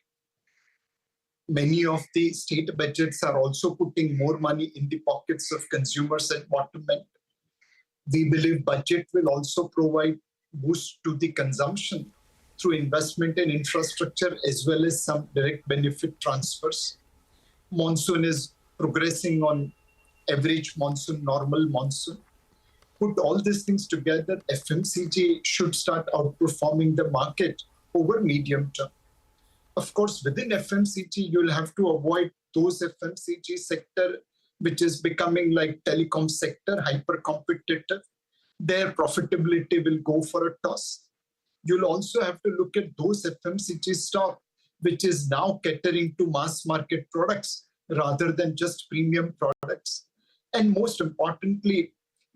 Many of the state budgets are also putting more money in the pockets of consumers at bottom end. We believe budget will also provide boost to the consumption through investment in infrastructure as well as some direct benefit transfers. Monsoon is progressing on average monsoon, normal monsoon. Put all these things together, FMCG should start outperforming the market over medium term. Of course, within FMCG, you'll have to avoid those FMCG sector which is becoming like telecom sector, hyper competitive. Their profitability will go for a toss. You'll also have to look at those FMCG stock which is now catering to mass market products rather than just premium products. And most importantly,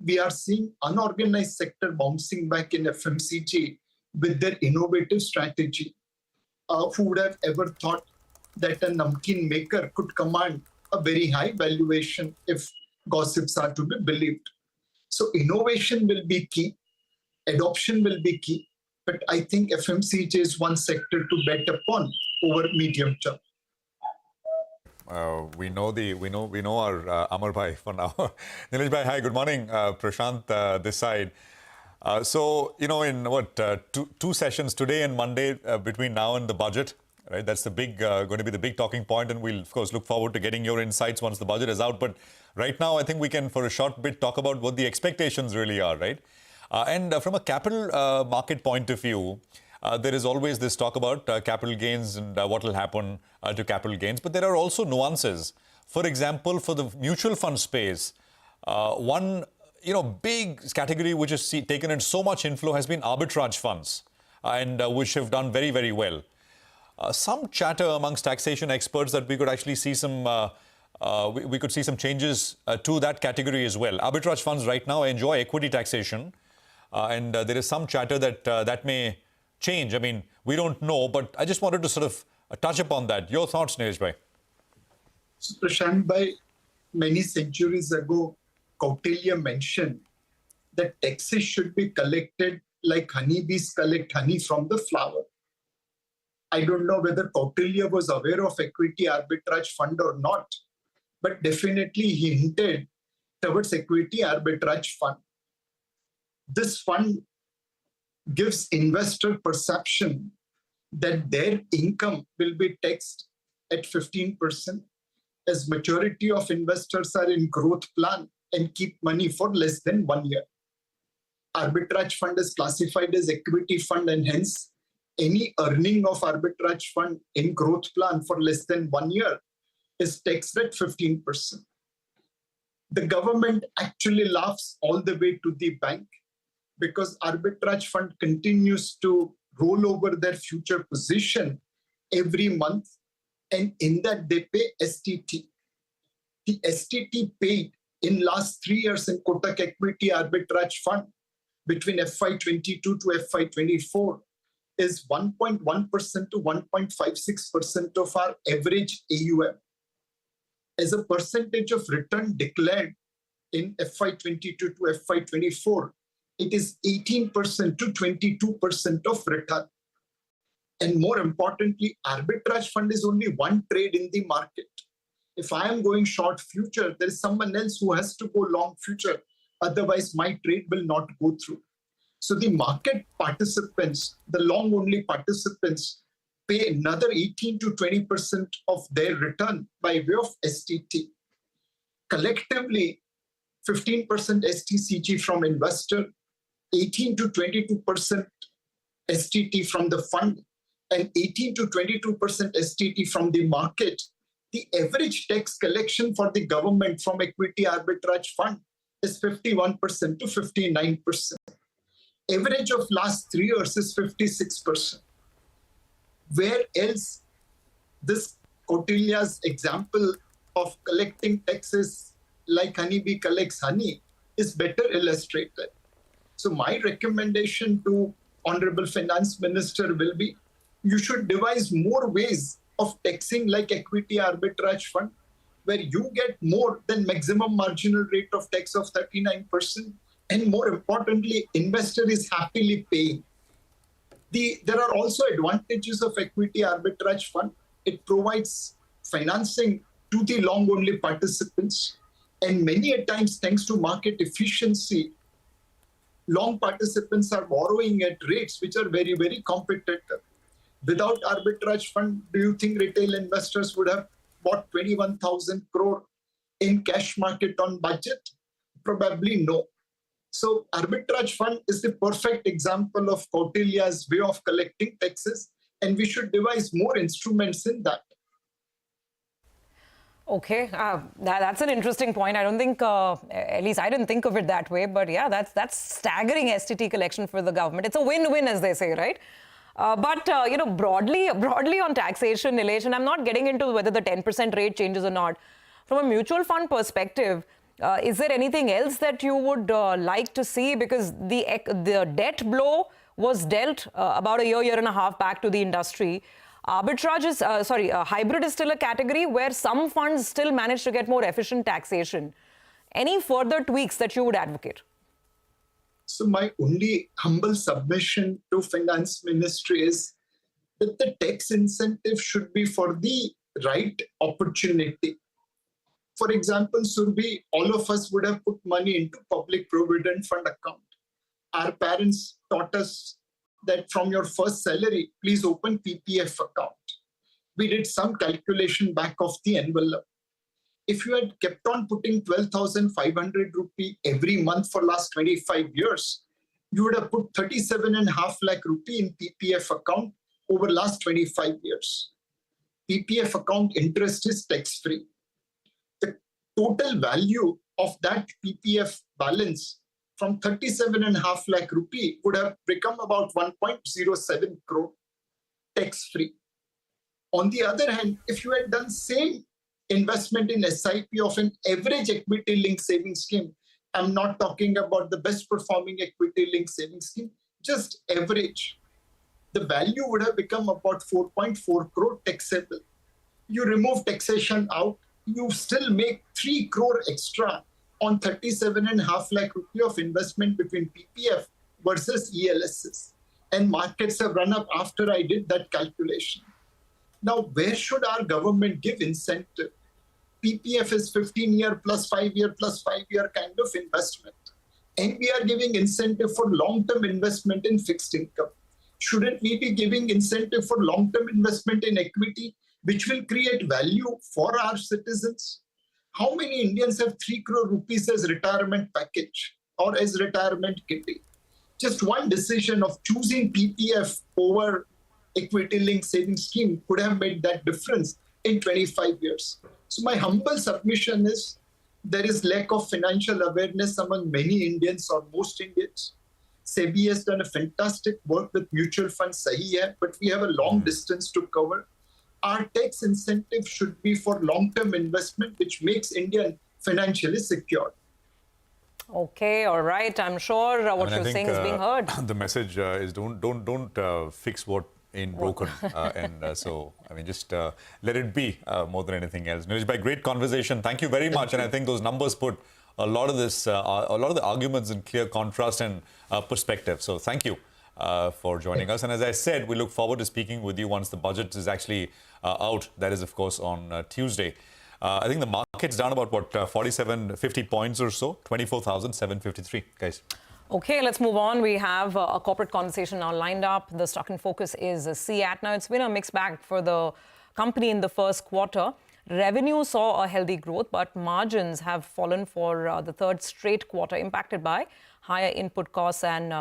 we are seeing unorganized sector bouncing back in FMCG with their innovative strategy. Who would have ever thought that a namkeen maker could command a very high valuation if gossips are to be believed? So innovation will be key, adoption will be key, but I think FMCG is one sector to bet upon over medium term. We know our Amar Bhai for now. Nilesh Bhai, hi, good morning. Prashant this side. In two sessions today and Monday between now and the budget, right? That's the big going to be the big talking point, and we'll of course look forward to getting your insights once the budget is out. But right now, I think we can, for a short bit, talk about what the expectations really are, right? And from a capital market point of view, there is always this talk about capital gains and what will happen to capital gains. But there are also nuances. For example, for the mutual fund space, one big category which has taken in so much inflow has been arbitrage funds, and which have done very, very well. Some chatter amongst taxation experts that we could actually see some we could see some changes to that category as well. Arbitrage funds right now enjoy equity taxation, and there is some chatter that that may change. I mean, we don't know, but I just wanted to sort of touch upon that. Your thoughts, Nilesh Bhai? So, Prashant Bhai, many centuries ago, Kautilya mentioned that taxes should be collected like honeybees collect honey from the flower. I don't know whether Kautilya was aware of equity arbitrage fund or not, but definitely he hinted towards equity arbitrage fund. This fund gives investor perception that their income will be taxed at 15%, as majority of investors are in growth plan and keep money for less than 1 year. Arbitrage fund is classified as equity fund, and hence any earning of arbitrage fund in growth plan for less than 1 year is taxed at 15%. The government actually laughs all the way to the bank, because arbitrage fund continues to roll over their future position every month, and in that they pay STT. The STT paid in last 3 years in Kotak Equity Arbitrage Fund between FY22 to FY24 is 1.1% to 1.56% of our average AUM. As a percentage of return declared in FY22 to FY24, it is 18% to 22% of return. And more importantly, arbitrage fund is only one trade in the market. If I am going short future, there is someone else who has to go long future. Otherwise, my trade will not go through. So the market participants, the long-only participants, pay another 18 to 20% of their return by way of STT. Collectively, 15% STCG from investor, 18 to 22% STT from the fund, and 18 to 22% STT from the market. The average tax collection for the government from equity arbitrage fund is 51% to 59%. Average of last 3 years is 56%. Where else this Kautilya's example of collecting taxes like honeybee collects honey is better illustrated. So my recommendation to Honorable Finance Minister will be, you should devise more ways of taxing like equity arbitrage fund, where you get more than maximum marginal rate of tax of 39%. And more importantly, investor is happily paying. There are also advantages of equity arbitrage fund. It provides financing to the long-only participants. And many a times, thanks to market efficiency, long participants are borrowing at rates which are very, very competitive. Without arbitrage fund, do you think retail investors would have bought 21,000 crore in cash market on budget? Probably no. So arbitrage fund is the perfect example of Kautilya's way of collecting taxes, and we should devise more instruments in that. Okay, that's an interesting point. I don't think, at least I didn't think of it that way, but yeah, that's staggering STT collection for the government. It's a win-win, as they say, right? But you know, broadly on taxation, Nilesh, and I'm not getting into whether the 10% rate changes or not. From a mutual fund perspective, is there anything else that you would like to see? Because the debt blow was dealt about a year and a half back to the industry. Arbitrage is, hybrid is still a category where some funds still manage to get more efficient taxation. Any further tweaks that you would advocate? So my only humble submission to Finance Ministry is that the tax incentive should be for the right opportunity. For example, Surbhi, all of us would have put money into public provident fund account. Our parents taught us that from your first salary, please open PPF account. We did some calculation back of the envelope. If you had kept on putting 12,500 rupee every month for last 25 years, you would have put 37.5 lakh rupee in PPF account over last 25 years. PPF account interest is tax-free. The total value of that PPF balance from 37.5 lakh rupee would have become about 1.07 crore tax-free. On the other hand, if you had done same investment in SIP of an average equity-linked savings scheme, I'm not talking about the best performing equity-linked savings scheme, just average, the value would have become about 4.4 crore taxable. You remove taxation out, you still make 3 crore extra on 37.5 lakh rupee of investment between PPF versus ELSs. And markets have run up after I did that calculation. Now, where should our government give incentive? PPF is 15-year plus 5-year plus 5-year kind of investment. And we are giving incentive for long-term investment in fixed income. Shouldn't we be giving incentive for long-term investment in equity, which will create value for our citizens? How many Indians have 3 crore rupees as retirement package or as retirement kitty? Just one decision of choosing PPF over equity-linked savings scheme could have made that difference in 25 years. So my humble submission is there is lack of financial awareness among many Indians or most Indians. SEBI has done a fantastic work with mutual funds, sahi hai, but we have a long distance to cover. Our tax incentive should be for long-term investment, which makes India financially secure. Okay, all right. I'm sure what you're saying is being heard. The message is don't fix what ain't broken, so I mean just let it be more than anything else. Nilesh, by great conversation. Thank you very much, and I think those numbers put a lot of this, a lot of the arguments in clear contrast and perspective. So thank you for joining us. And as I said, we look forward to speaking with you once the budget is actually out. That is, of course, on Tuesday. I think the market's down about, what, 50 points or so, 24,753, guys. Okay, let's move on. We have a corporate conversation now lined up. The stock in focus is CEAT. Now, it's been a mixed bag for the company in the first quarter. Revenue saw a healthy growth, but margins have fallen for the third straight quarter, impacted by higher input costs and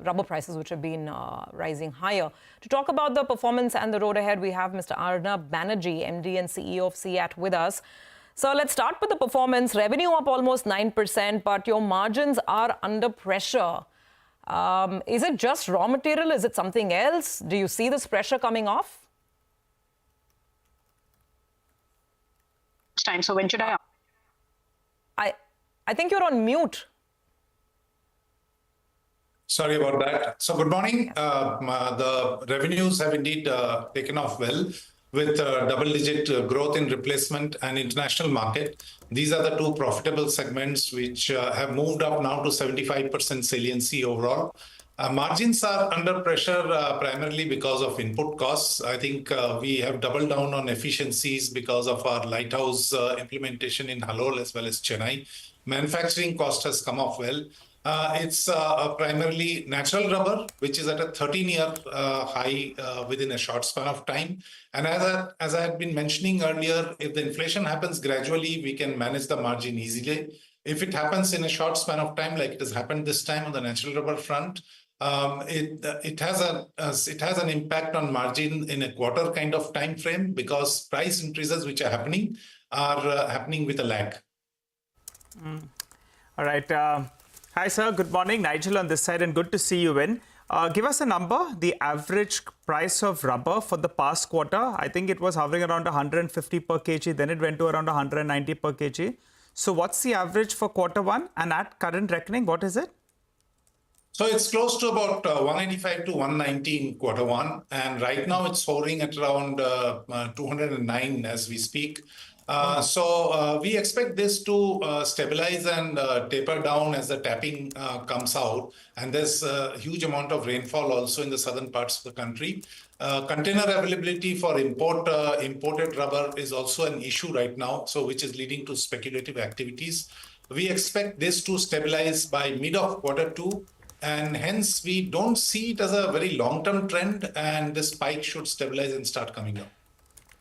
rubber prices, which have been rising higher. To talk about the performance and the road ahead, we have Mr. Arnab Banerjee, MD and CEO of CEAT, with us. So let's start with the performance. Revenue up almost 9%, but your margins are under pressure. Is it just raw material? Is it something else? Do you see this pressure coming off? Time. So when should I think you're on mute. Sorry about that. So good morning. The revenues have indeed taken off well with double-digit growth in replacement and international market. These are the two profitable segments which have moved up now to 75% saliency overall. Margins are under pressure primarily because of input costs. I think we have doubled down on efficiencies because of our lighthouse implementation in Halol as well as Chennai. Manufacturing cost has come off well. It's primarily natural rubber, which is at a 13-year high within a short span of time. And as I had been mentioning earlier, if the inflation happens gradually, we can manage the margin easily. If it happens in a short span of time, like it has happened this time on the natural rubber front, it has an impact on margin in a quarter kind of time frame because price increases which are happening with a lag. All right. Hi, sir. Good morning. Nigel on this side, and good to see you in. Give us a number, the average price of rubber for the past quarter. I think it was hovering around 150 per kg. Then it went to around 190 per kg. So what's the average for quarter one? And at current reckoning, what is it? So it's close to about 185 to 190 in quarter one. And right now it's hovering at around 209 as we speak. So we expect this to stabilize and taper down as the tapping comes out. And there's a huge amount of rainfall also in the southern parts of the country. Container availability for imported rubber is also an issue right now, so which is leading to speculative activities. We expect this to stabilize by mid of quarter two. And hence, we don't see it as a very long-term trend, and this spike should stabilize and start coming down.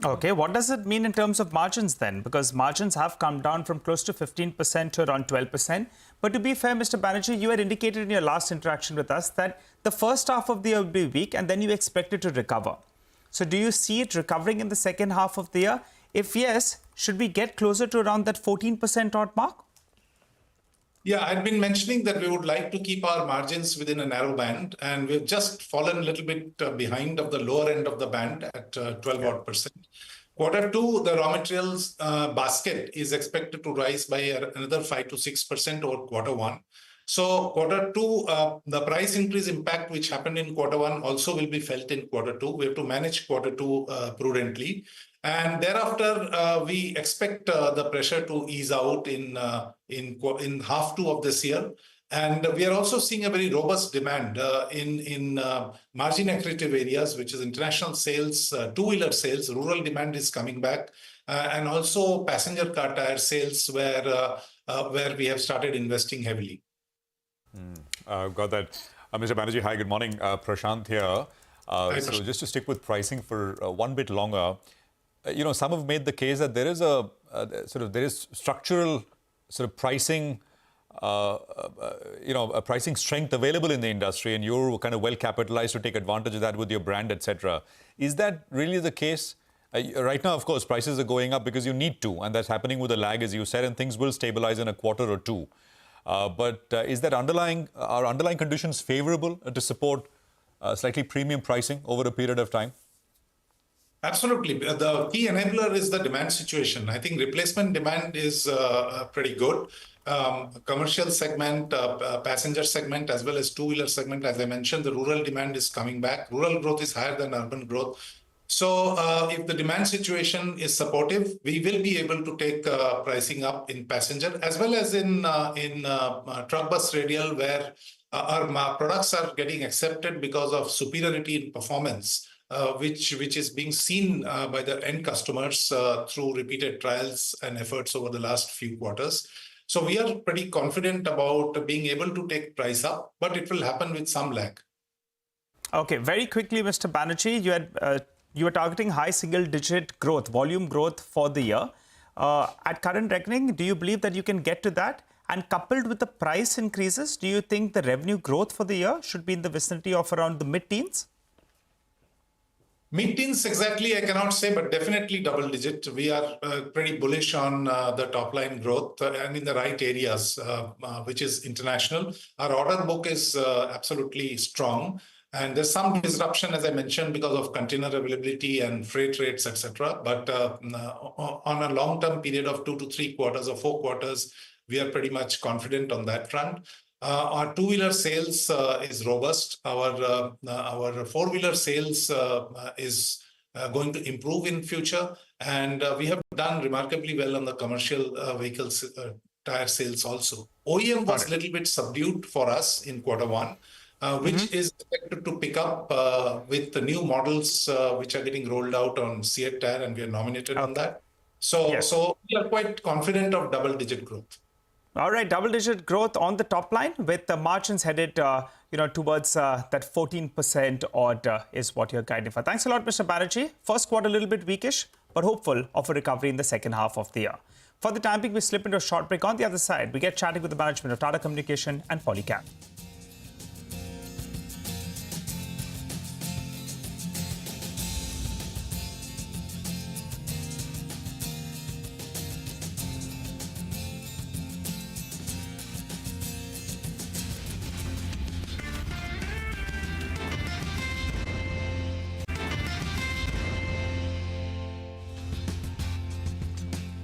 Okay, what does it mean in terms of margins then? Because margins have come down from close to 15% to around 12%. But to be fair, Mr. Banerjee, you had indicated in your last interaction with us that the first half of the year will be weak and then you expect it to recover. So do you see it recovering in the second half of the year? If yes, should we get closer to around that 14% odd mark? Yeah, I've been mentioning that we would like to keep our margins within a narrow band, and we've just fallen a little bit behind of the lower end of the band at 12%. Quarter two, the raw materials basket is expected to rise by another 5 to 6% over quarter one. So quarter two, the price increase impact which happened in quarter one also will be felt in quarter two. We have to manage quarter two prudently. And thereafter, we expect the pressure to ease out in half two of this year. And we are also seeing a very robust demand in margin accretive areas, which is international sales, two-wheeler sales. Rural demand is coming back, and also passenger car tire sales, where we have started investing heavily. Got that. Mr. Banerjee, hi, good morning. Prashant here. So just to stick with pricing for one bit longer, some have made the case that there is there is structural sort of pricing, a pricing strength available in the industry, and you're kind of well capitalized to take advantage of that with your brand, etc. Is that really the case? Right now, of course, prices are going up because you need to, and that's happening with a lag, as you said, and things will stabilize in a quarter or two. But is that are underlying conditions favorable to support slightly premium pricing over a period of time? Absolutely. The key enabler is the demand situation. I think replacement demand is pretty good. Commercial segment, passenger segment, as well as two-wheeler segment, as I mentioned, the rural demand is coming back. Rural growth is higher than urban growth. So if the demand situation is supportive, we will be able to take pricing up in passenger as well as in truck bus radial, where our products are getting accepted because of superiority in performance, which is being seen by the end customers through repeated trials and efforts over the last few quarters. So we are pretty confident about being able to take price up, but it will happen with some lag. Okay, very quickly, Mr. Banerjee, you were targeting high single-digit growth, volume growth for the year. At current reckoning, do you believe that you can get to that? And coupled with the price increases, do you think the revenue growth for the year should be in the vicinity of around the mid-teens? Mid-teens exactly, I cannot say, but definitely double-digit. We are pretty bullish on the top-line growth and in the right areas, which is international. Our order book is absolutely strong. And there's some disruption, as I mentioned, because of container availability and freight rates, etc. But on a long-term period of 2 to 3 quarters or 4 quarters, we are pretty much confident on that front. Our two-wheeler sales is robust. Our four-wheeler sales is going to improve in future. And we have done remarkably well on the commercial vehicles tire sales also. OEM was a little bit subdued for us in quarter 1. Which is expected to pick up with the new models which are getting rolled out on CEAT tire, and we are nominated on that. So we are quite confident of double-digit growth. All right, double-digit growth on the top line with the margins headed towards that 14% odd is what you're guiding for. Thanks a lot, Mr. Banerjee. First quarter a little bit weakish, but hopeful of a recovery in the second half of the year. For the time being, we slip into a short break. On the other side, we get chatting with the management of Tata Communication and Polycab.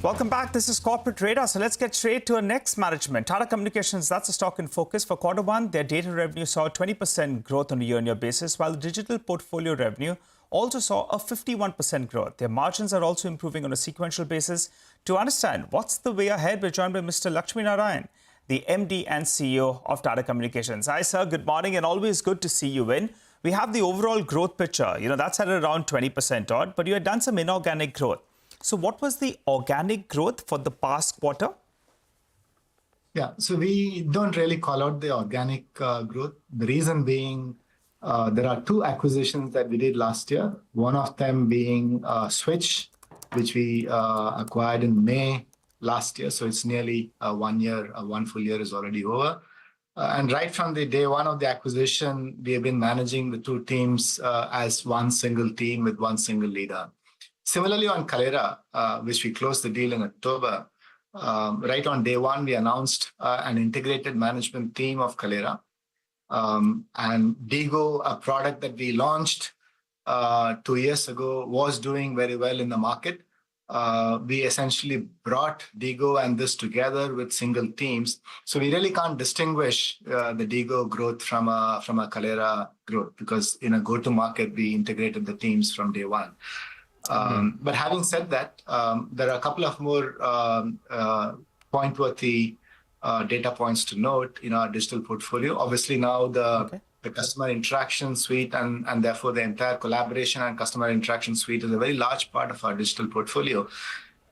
Welcome back. This is Corporate Radar. So let's get straight to our next management. Tata Communications, that's a stock in focus. For quarter 1, their data revenue saw 20% growth on a year-on-year basis, while the digital portfolio revenue also saw a 51% growth. Their margins are also improving on a sequential basis. To understand what's the way ahead, we're joined by Mr. Lakshmi Narayan, the MD and CEO of Tata Communications. Hi, sir. Good morning, and always good to see you in. We have the overall growth picture. That's at around 20% odd, but you had done some inorganic growth. So what was the organic growth for the past quarter? Yeah, so we don't really call out the organic growth. The reason being there are 2 acquisitions that we did last year. One of them being Switch, which we acquired in May last year. So it's nearly 1 year, 1 full year is already over. And right from the day 1 of the acquisition, we have been managing the 2 teams as one single team with one single leader. Similarly, on Kalera, which we closed the deal in October, right on day 1, we announced an integrated management team of Kalera. And Digo, a product that we launched 2 years ago, was doing very well in the market. We essentially brought Digo and this together with single teams. So we really can't distinguish the Digo growth from a Kalera growth, because in a go-to-market, we integrated the teams from day 1. But having said that, there are a couple of more point-worthy data points to note in our digital portfolio. Obviously, now the customer interaction suite and therefore the entire collaboration and customer interaction suite is a very large part of our digital portfolio.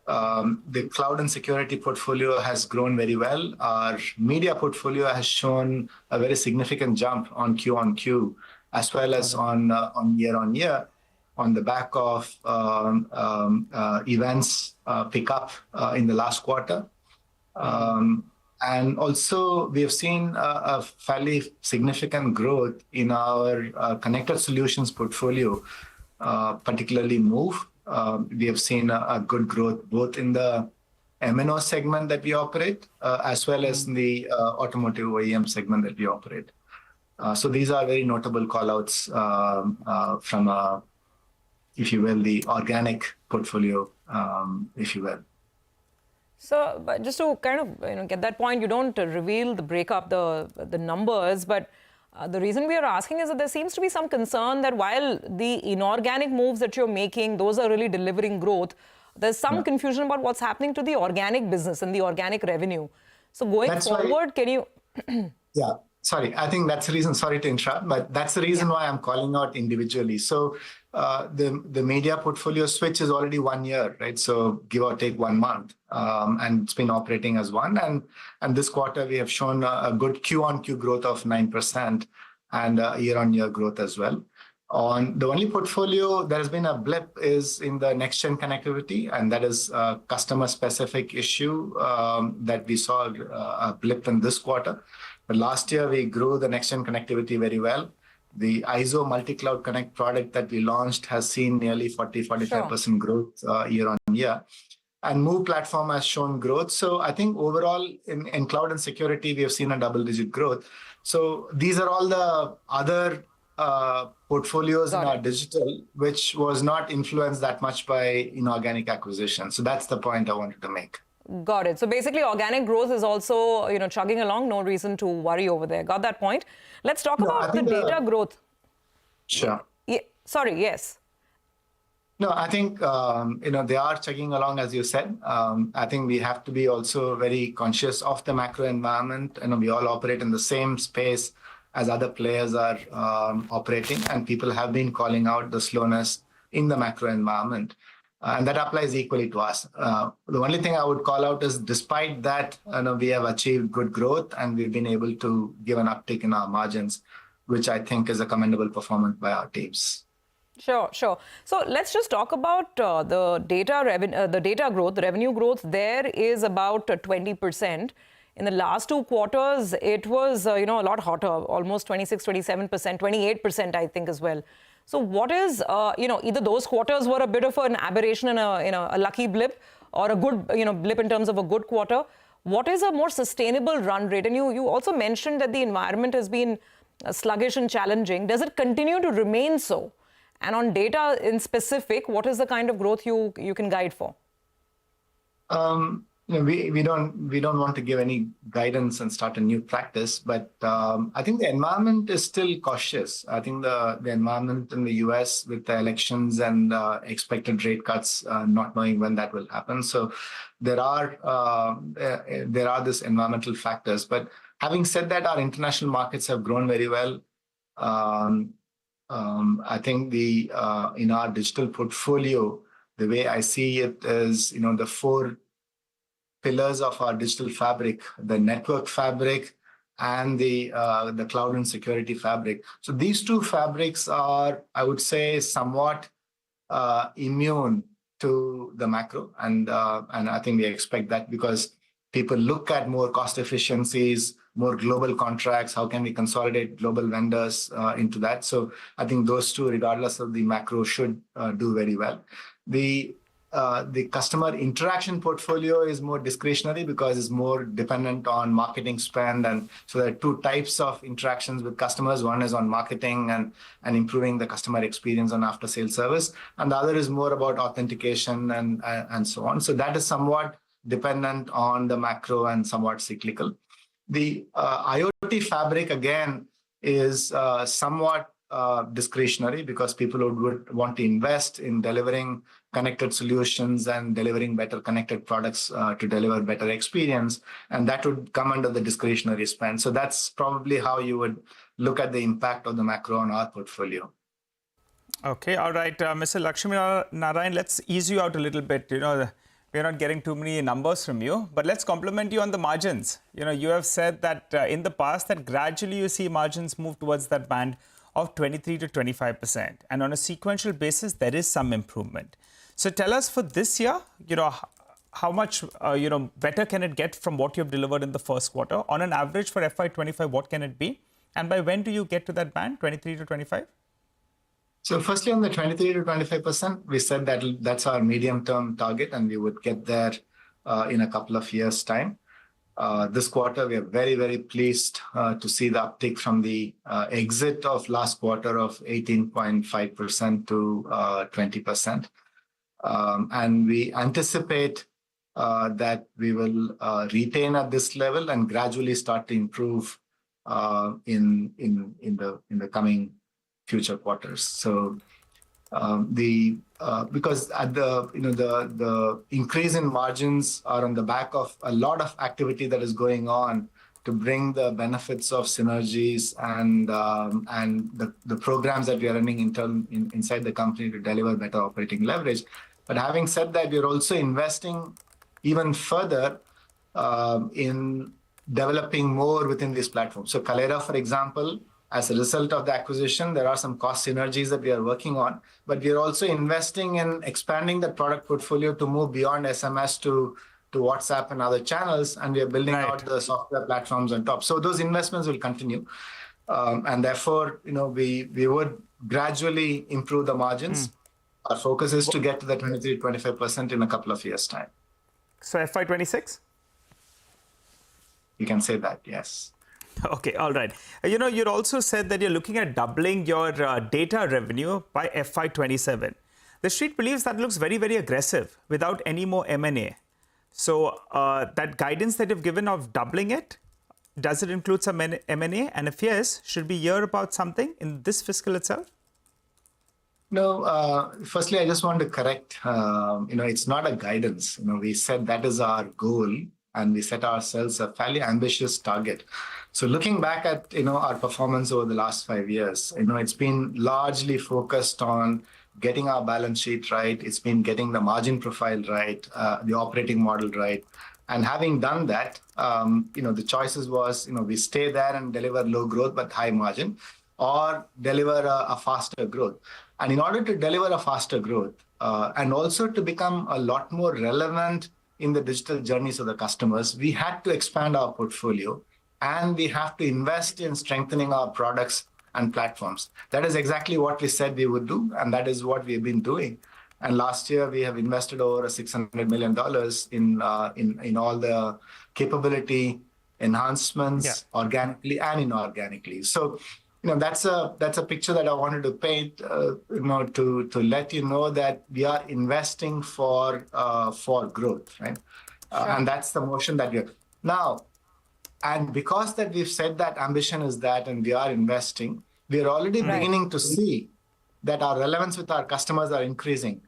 The cloud and security portfolio has grown very well. Our media portfolio has shown a very significant jump on Q-on-Q, as well as on year-on-year, on the back of events pick up in the last quarter. And also, we have seen a fairly significant growth in our connected solutions portfolio, particularly Move. We have seen a good growth both in the MNO segment that we operate, as well as in the automotive OEM segment that we operate. So these are very notable callouts from, if you will, the organic portfolio, if you will. So, but just to kind of get that point, you don't reveal the breakup, the numbers, but the reason we are asking is that there seems to be some concern that while the inorganic moves that you're making, those are really delivering growth, there's some confusion about what's happening to the organic business and the organic revenue. So going forward, can you... Yeah, sorry, I think that's the reason, sorry to interrupt, but that's the reason why I'm calling out individually. So the media portfolio switch is already 1 year, right? So give or take 1 month, and it's been operating as one. And this quarter, we have shown a good Q-on-Q growth of 9% and year-on-year growth as well. On the only portfolio there has been a blip is in the next-gen connectivity, and that is a customer-specific issue that we saw a blip in this quarter. But last year, we grew the next-gen connectivity very well. The ISO Multi-Cloud Connect product that we launched has seen nearly 40-45% growth year-on-year. And Move platform has shown growth. So I think overall in cloud and security, we have seen a double-digit growth. So these are all the other portfolios in our digital, which was not influenced that much by inorganic acquisition. So that's the point I wanted to make. Got it. So basically, organic growth is also, chugging along. No reason to worry over there. Got that point. Let's talk about the data growth. Sure. Yeah, sorry. Yes. No, I think, they are chugging along, as you said. I think we have to be also very conscious of the macro environment. We all operate in the same space as other players are operating, and people have been calling out the slowness in the macro environment. And that applies equally to us. The only thing I would call out is despite that, we have achieved good growth and we've been able to give an uptick in our margins, which I think is a commendable performance by our teams. Sure. So let's just talk about the data growth. The revenue growth there is about 20%. In the last 2 quarters, it was, a lot hotter, almost 26, 27%, 28%, I think, as well. So what is, either those quarters were a bit of an aberration and a lucky blip, or a good, blip in terms of a good quarter. What is a more sustainable run rate? And you also mentioned that the environment has been sluggish and challenging. Does it continue to remain so? And on data in specific, what is the kind of growth you can guide for? We don't want to give any guidance and start a new practice, but I think the environment is still cautious. I think the environment in the US with the elections and expected rate cuts, not knowing when that will happen. So there are these environmental factors. But having said that, our international markets have grown very well. I think in our digital portfolio, the way I see it is, the 4 pillars of our digital fabric, the network fabric and the cloud and security fabric. So these 2 fabrics are, I would say, somewhat immune to the macro. And I think we expect that because people look at more cost efficiencies, more global contracts, how can we consolidate global vendors into that? So I think those 2, regardless of the macro, should do very well. The customer interaction portfolio is more discretionary because it's more dependent on marketing spend. And so there are 2 types of interactions with customers. One is on marketing and improving the customer experience on after-sales service. And the other is more about authentication and so on. So that is somewhat dependent on the macro and somewhat cyclical. The IoT fabric, again, is somewhat discretionary because people would want to invest in delivering connected solutions and delivering better connected products to deliver better experience. And that would come under the discretionary spend. So that's probably how you would look at the impact of the macro on our portfolio. Okay, all right, Mr. Lakshmi Narayan, let's ease you out a little bit. We're not getting too many numbers from you, but let's compliment you on the margins. You have said that in the past that gradually you see margins move towards that band of 23 to 25%. And on a sequential basis, there is some improvement. So tell us for this year, how much, better can it get from what you've delivered in the first quarter? On an average for FY25, what can it be? And by when do you get to that band, 23 to 25? So firstly, on the 23 to 25%, we said that that's our medium-term target, and we would get there in a couple of years' time. This quarter, we are very, very pleased to see the uptick from the exit of last quarter of 18.5% to 20%. And we anticipate that we will retain at this level and gradually start to improve in the coming future quarters. So because at the increase in margins are on the back of a lot of activity that is going on to bring the benefits of synergies and the programs that we are running inside the company to deliver better operating leverage. But having said that, we are also investing even further in developing more within this platform. So Kalera, for example, as a result of the acquisition, there are some cost synergies that we are working on, but we are also investing in expanding the product portfolio to move beyond SMS to WhatsApp and other channels, and we are building out the software platforms on top. So those investments will continue, and therefore, we would gradually improve the margins. Our focus is to get to the 23-25% in a couple of years' time. So FY26? You can say that, yes. Okay, all right. You also said that you're looking at doubling your data revenue by FY27. The street believes that looks very, very aggressive without any more M&A. So that guidance that you've given of doubling it, does it include some M&A? And if yes, should we hear about something in this fiscal itself? No, firstly, I just want to correct, it's not a guidance. We said that is our goal, and we set ourselves a fairly ambitious target. So looking back at, our performance over the last 5 years, it's been largely focused on getting our balance sheet right. It's been getting the margin profile right, the operating model right. And having done that, the choices was, we stay there and deliver low growth but high margin, or deliver a faster growth. And in order to deliver a faster growth, and also to become a lot more relevant in the digital journeys of the customers, we had to expand our portfolio, and we have to invest in strengthening our products and platforms. That is exactly what we said we would do, and that is what we've been doing. And last year, we have invested over $600 million in all the capability enhancements, organically and inorganically. So, that's a picture that I wanted to paint, to let you know that we are investing for growth, right? And that's the motion that we're now. And because that we've said that ambition is that, and we are investing, we are already beginning to see that our relevance with our customers are increasing.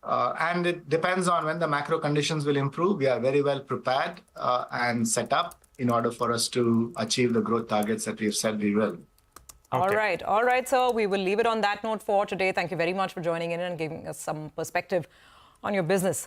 And it depends on when the macro conditions will improve. We are very well prepared and set up in order for us to achieve the growth targets that we've said we will. Okay. All right, sir. We will leave it on that note for today. Thank you very much for joining in and giving us some perspective on your business.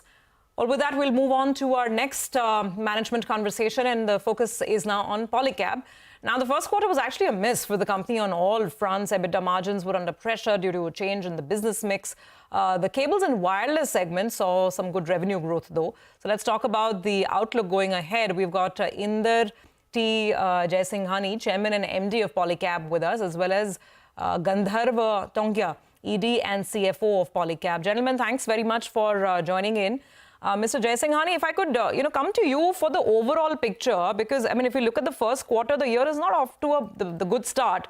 Well, with that, we'll move on to our next management conversation, and the focus is now on Polycab. Now, the first quarter was actually a miss for the company on all fronts. EBITDA margins were under pressure due to a change in the business mix. The cables and wireless segment saw some good revenue growth, though. So let's talk about the outlook going ahead. We've got Inder T. Jaisinghani, Chairman and MD of Polycab, with us, as well as Gandharva Tongya, ED and CFO of Polycab. Gentlemen, thanks very much for joining in. Mr. Jaisinghani, if I could, come to you for the overall picture, because, if you look at the first quarter, the year is not off to the good start,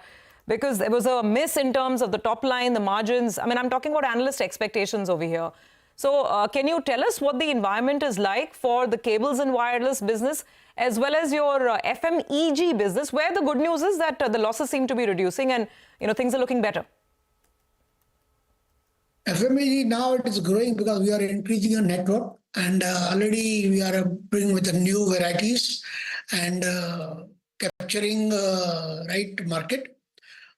because there was a miss in terms of the top line, the margins. I'm talking about analyst expectations over here. So can you tell us what the environment is like for the cables and wireless business, as well as your FMEG business, where the good news is that the losses seem to be reducing and, things are looking better? FMEG now it is growing because we are increasing our network, and already we are bringing with the new varieties and capturing right market.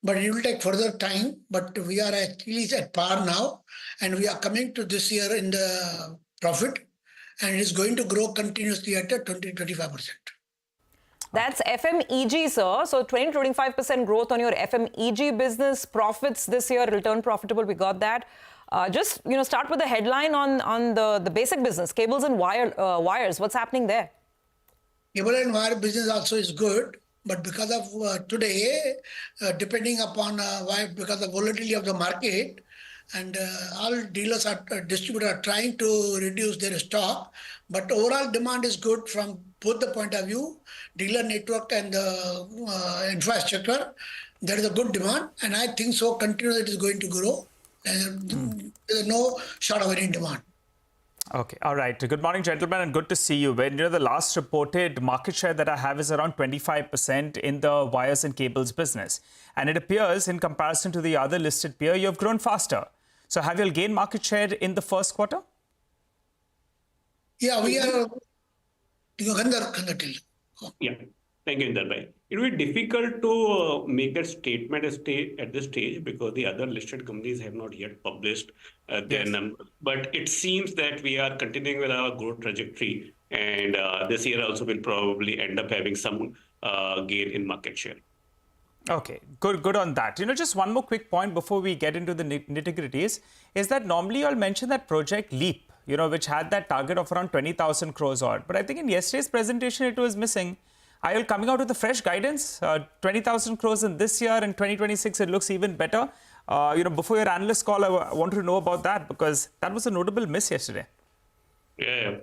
But it will take further time. But we are at least at par now, and we are coming to this year in the profit, and it is going to grow continuously at a 20-25%. That's FMEG, sir. So 20-25% growth on your FMEG business. Profits this year will turn profitable. We got that. Just start with the headline on the basic business, cables and wires. What's happening there? Cable and wire business also is good, but because of today, depending upon because of volatility of the market, and all dealers are distributors are trying to reduce their stock, but overall demand is good from both the point of view, dealer network and the infrastructure. There is a good demand, and I think so continue it is going to grow. There's no short of any demand. Okay, all right. Good morning, gentlemen, and good to see you. When the last reported market share that I have is around 25% in the wires and cables business, and it appears in comparison to the other listed peer, you have grown faster. So, have you gained market share in the first quarter? Yeah, we are. Yeah, thank you, Inderbhai. It will be difficult to make that statement at this stage because the other listed companies have not yet published their numbers. But it seems that we are continuing with our growth trajectory, and this year also will probably end up having some gain in market share. Okay, good on that. Just one more quick point before we get into the nitty-gritties is that normally you all mention that Project Leap, which had that target of around 20,000 crores odd. But I think in yesterday's presentation, it was missing. Are you coming out with a fresh guidance? 20,000 crores in this year, and 2026, it looks even better. Before your analyst call, I wanted to know about that because that was a notable miss yesterday. Yeah.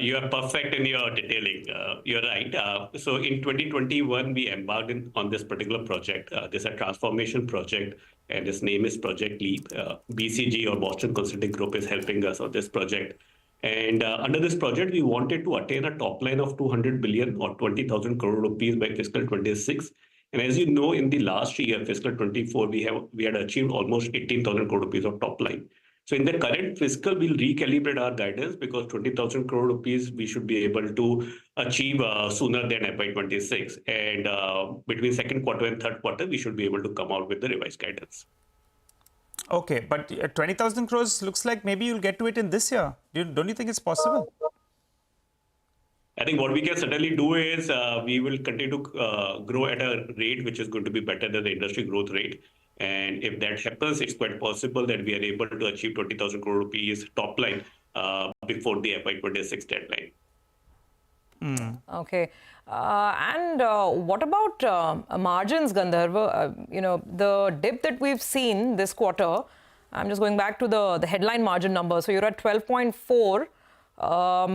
You are perfect in your detailing. You're right. So in 2021, we embarked on this particular project. This is a transformation project, and its name is Project Leap. BCG, or Boston Consulting Group, is helping us on this project. And under this project, we wanted to attain a top line of 200 billion or 20,000 crore rupees by fiscal 26. And as you know, in the last year, fiscal 24, we had achieved almost 18,000 crore rupees of top line. So in the current fiscal, we'll recalibrate our guidance because 20,000 crore rupees we should be able to achieve sooner than FY26. And between second quarter and third quarter, we should be able to come out with the revised guidance. Okay, but 20,000 crores looks like maybe you'll get to it in this year. Don't you think it's possible? I think what we can certainly do is we will continue to grow at a rate which is going to be better than the industry growth rate. And if that happens, it's quite possible that we are able to achieve 20,000 crore rupees top line before the FY26 deadline. Okay. And what about margins, Gandharva? The dip that we've seen this quarter, I'm just going back to the headline margin number. So you're at 12.4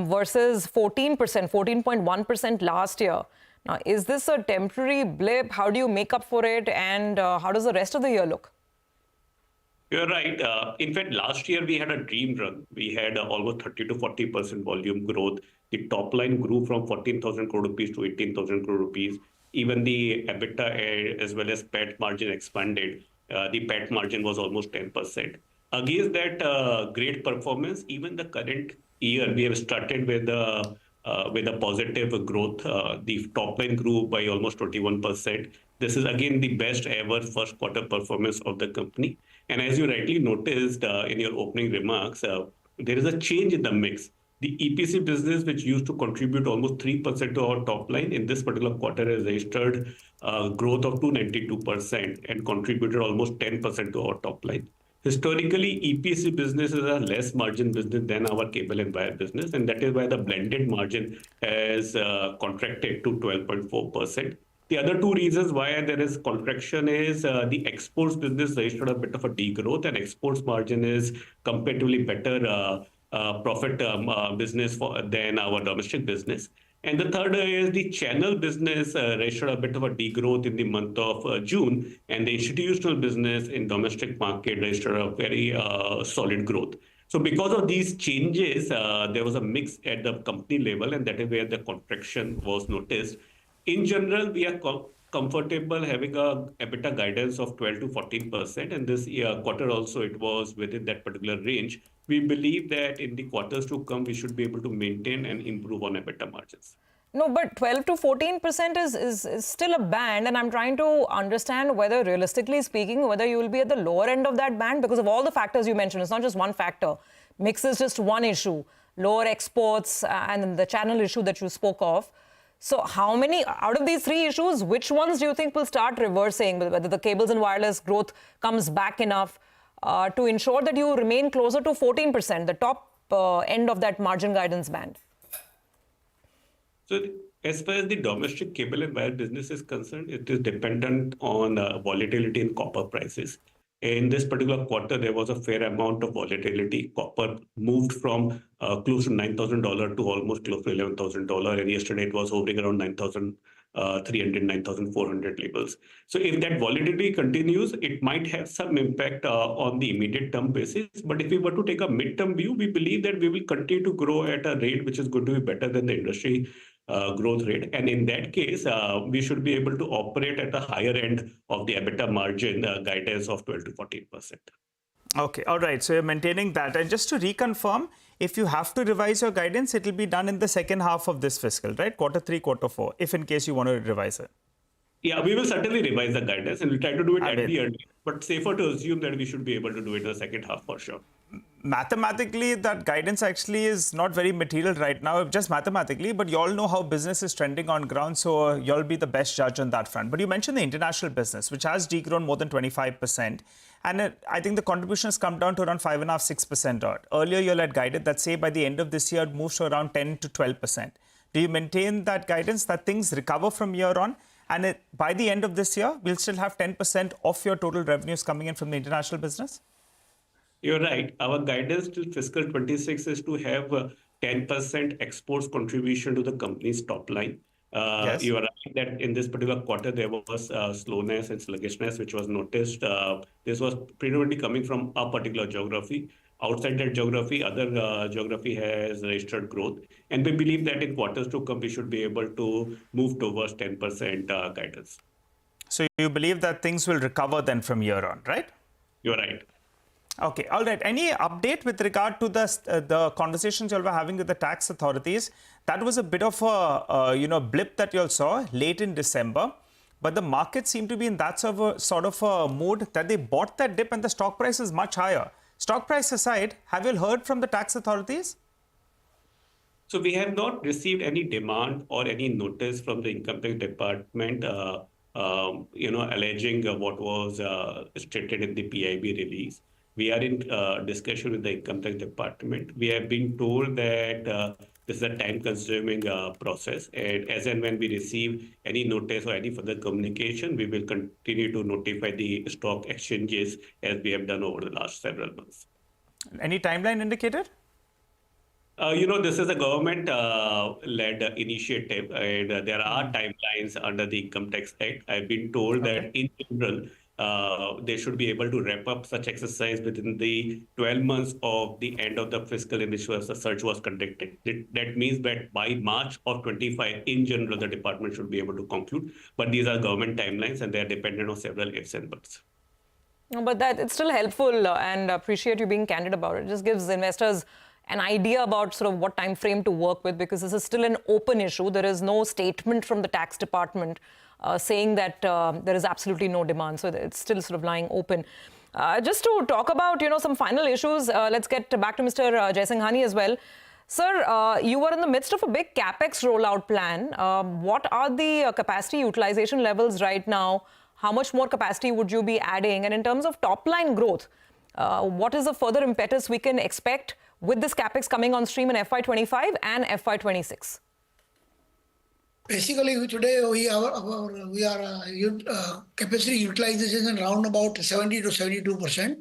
versus 14%, 14.1% last year. Now, is this a temporary blip? How do you make up for it? And how does the rest of the year look? You're right. In fact, last year we had a dream run. We had almost 30 to 40% volume growth. The top line grew from 14,000 crore rupees to 18,000 crore rupees. Even the EBITDA as well as PAT margin expanded. The PAT margin was almost 10%. Against that great performance, even the current year, we have started with a positive growth. The top line grew by almost 21%. This is again the best ever first quarter performance of the company. And as you rightly noticed in your opening remarks, there is a change in the mix. The EPC business, which used to contribute almost 3% to our top line, in this particular quarter has registered growth of 292% and contributed almost 10% to our top line. Historically, EPC business is a less margin business than our cable and wire business, and that is why the blended margin has contracted to 12.4%. The other two reasons why there is contraction is the exports business registered a bit of a degrowth, and exports margin is comparatively better profit business than our domestic business. And the third is the channel business registered a bit of a degrowth in the month of June, and the institutional business in domestic market registered a very solid growth. So because of these changes, there was a mix at the company level, and that is where the contraction was noticed. In general, we are comfortable having a EBITDA guidance of 12 to 14%, and this quarter also it was within that particular range. We believe that in the quarters to come, we should be able to maintain and improve on EBITDA margins. No, but 12 to 14% is still a band, and I'm trying to understand whether, realistically speaking, whether you will be at the lower end of that band because of all the factors you mentioned. It's not just one factor. Mix is just one issue. Lower exports and the channel issue that you spoke of. So how many, out of these three issues, which ones do you think will start reversing, whether the cables and wireless growth comes back enough to ensure that you remain closer to 14%, the top end of that margin guidance band? So as far as the domestic cable and wire business is concerned, it is dependent on volatility in copper prices. In this particular quarter, there was a fair amount of volatility. Copper moved from close to $9,000 to almost close to $11,000. And yesterday it was hovering around 9,300, 9,400 levels. So if that volatility continues, it might have some impact on the immediate term basis. But if we were to take a mid-term view, we believe that we will continue to grow at a rate which is going to be better than the industry growth rate. And in that case, we should be able to operate at the higher end of the EBITDA margin guidance of 12 to 14%. Okay, all right. So you're maintaining that. And just to reconfirm, if you have to revise your guidance, it will be done in the second half of this fiscal, right? Quarter 3, quarter 4, if in case you want to revise it. Yeah, we will certainly revise the guidance and we'll try to do it at the early, but safer to assume that we should be able to do it in the second half for sure. Mathematically, that guidance actually is not very material right now, just mathematically, but you all know how business is trending on ground, so you'll be the best judge on that front. But you mentioned the international business, which has degrown more than 25%. And I think the contribution has come down to around 5.5–6% odd. Earlier, you all had guided that, say, by the end of this year, it moves to around 10 to 12%. Do you maintain that guidance that things recover from here on? And by the end of this year, we'll still have 10% of your total revenues coming in from the international business? You're right. Our guidance till fiscal 26 is to have 10% exports contribution to the company's top line. Yes. You are right that in this particular quarter, there was slowness and sluggishness, which was noticed. This was predominantly coming from a particular geography. Outside that geography, other geography has registered growth. And we believe that in quarters to come, we should be able to move towards 10% guidance. So you believe that things will recover then from here on, right? You're right. Okay, all right. Any update with regard to the conversations you all were having with the tax authorities? That was a bit of a blip that you all saw late in December, but the market seemed to be in that sort of a mood that they bought that dip and the stock price is much higher. Stock price aside, have you all heard from the tax authorities? So we have not received any demand or any notice from the income tax department, alleging what was stated in the PIB release. We are in discussion with the income tax department. We have been told that this is a time-consuming process, and as and when we receive any notice or any further communication, we will continue to notify the stock exchanges as we have done over the last several months. Any timeline indicated? This is a government-led initiative, and there are timelines under the Income Tax Act. I've been told that in general, they should be able to wrap up such exercise within the 12 months of the end of the fiscal in which the search was conducted. That means that by March of 25, in general, the department should be able to conclude. But these are government timelines and they are dependent on several ifs and buts. No, but it's still helpful and appreciate you being candid about it. It just gives investors an idea about sort of what time frame to work with, because this is still an open issue. There is no statement from the tax department saying that there is absolutely no demand. So it's still sort of lying open. Just to talk about, some final issues, let's get back to Mr. Jaisinghani as well. Sir, you were in the midst of a big CapEx rollout plan. What are the capacity utilization levels right now? How much more capacity would you be adding? And in terms of top line growth, what is the further impetus we can expect with this CapEx coming on stream in FY25 and FY26? Basically, today we are capacity utilization around about 70 to 72%,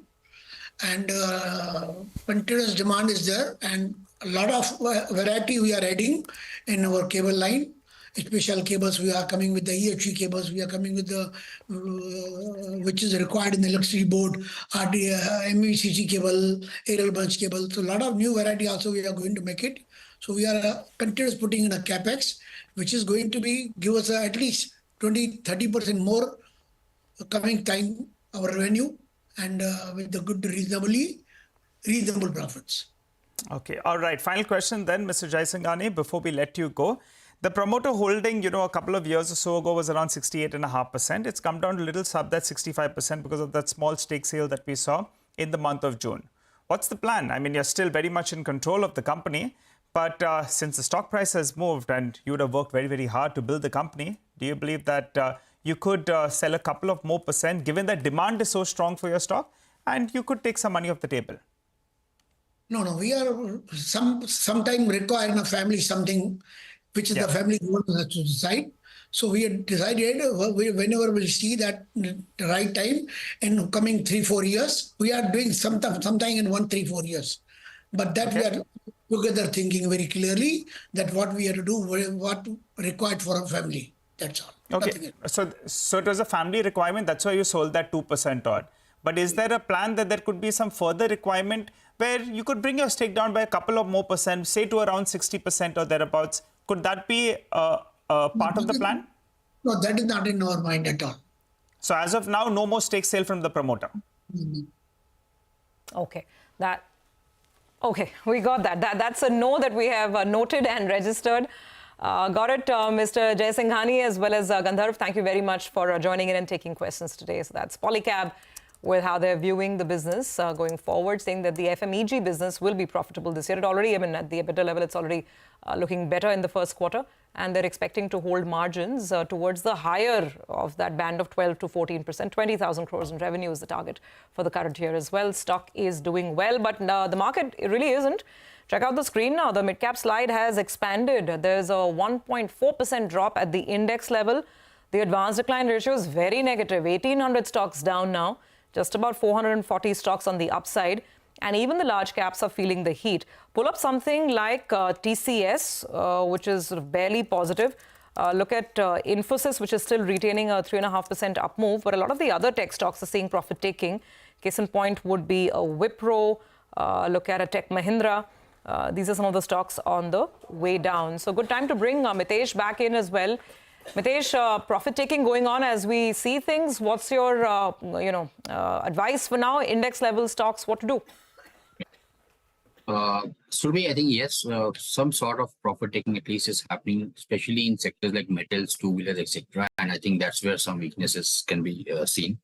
and continuous demand is there, and a lot of variety we are adding in our cable line. Special cables, we are coming with the EHV cables, we are coming with the which is required in the electricity board, MECC cable, aerial bunch cable. So a lot of new variety also we are going to make it. So we are continuous putting in a capex, which is going to give us at least 20–30% more coming time our revenue, and with the good reasonable profits. Okay, all right. Final question then, Mr. Jaisinghani, before we let you go. The promoter holding, a couple of years or so ago was around 68.5%. It's come down to a little sub that 65% because of that small stake sale that we saw in the month of June. What's the plan? I mean, you're still very much in control of the company, but since the stock price has moved and you would have worked very, very hard to build the company, do you believe that you could sell a couple of more percent, given that demand is so strong for your stock, and you could take some money off the table? No, we are sometime require in a family something which is the family has to decide. So we had decided whenever we see that the right time in coming 3-4 years, we are doing sometime in 1, 3, 4 years. But that we are together thinking very clearly that what we have to do, what required for our family. That's all. Okay. So it was a family requirement. That's why you sold that 2% odd. But is there a plan that there could be some further requirement where you could bring your stake down by a couple of more percent, say to around 60% or thereabouts? Could that be part of the plan? No, that is not in our mind at all. So as of now, no more stake sale from the promoter. Okay, we got that. That's a no that we have noted and registered. Got it, Mr. Jay Singhani as well as Gandharv. Thank you very much for joining in and taking questions today. So that's Polycab with how they're viewing the business going forward, saying that the FMEG business will be profitable this year. It already, at the EBITDA level, it's already looking better in the first quarter. And they're expecting to hold margins towards the higher of that band of 12 to 14%. 20,000 crores in revenue is the target for the current year as well. Stock is doing well, but the market really isn't. Check out the screen now. The mid-cap slide has expanded. There's a 1.4% drop at the index level. The advanced decline ratio is very negative. 1,800 stocks down now. Just about 440 stocks on the upside. And even the large caps are feeling the heat. Pull up something like TCS, which is sort of barely positive. Look at Infosys, which is still retaining a 3.5% up move. But a lot of the other tech stocks are seeing profit taking. Case in point would be a Wipro. Look at a Tech Mahindra. These are some of the stocks on the way down. So good time to bring Mitesh back in as well. Mitesh, profit taking going on as we see things. What's your advice for now? Index level stocks, what to do? Surmi, I think yes, some sort of profit taking at least is happening, especially in sectors like metals, two-wheelers, etc. And I think that's where some weaknesses can be seen.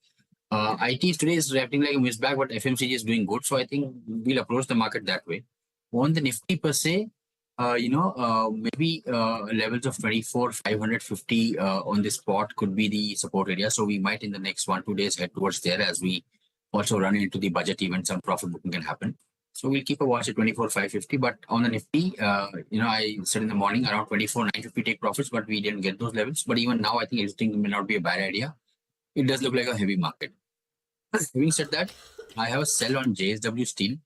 IT today is reacting like a mixed bag, but FMCG is doing good. So I think we'll approach the market that way. On the Nifty per se, maybe levels of 24,550 on the spot could be the support area. So we might in the next 1-2 days head towards there as we also run into the budget events and profit booking can happen. So we'll keep a watch at 24,550. But on the Nifty, I said in the morning around 24,950 take profits, but we didn't get those levels. But even now, I think exiting may not be a bad idea. It does look like a heavy market. Having said that, I have a sell on JSW Steel.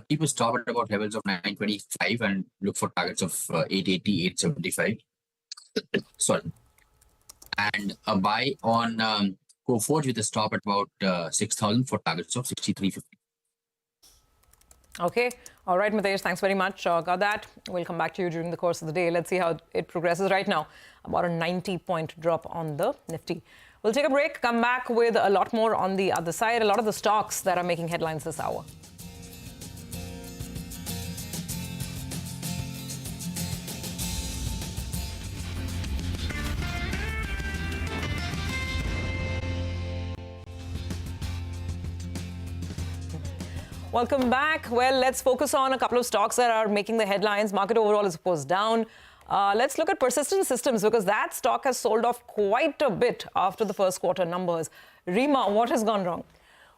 Keep a stop at about levels of 925 and look for targets of 880, 875. Sorry. And a buy on Coforge with a stop at about 6,000 for targets of 6350. Okay. All right, Mitesh, thanks very much. Got that. We'll come back to you during the course of the day. Let's see how it progresses right now. About a 90-point drop on the Nifty. We'll take a break, come back with a lot more on the other side, a lot of the stocks that are making headlines this hour. Welcome back. Well, let's focus on a couple of stocks that are making the headlines. Market overall is, of course, down. Let's look at Persistent Systems because that stock has sold off quite a bit after the first quarter numbers. Reema, what has gone wrong?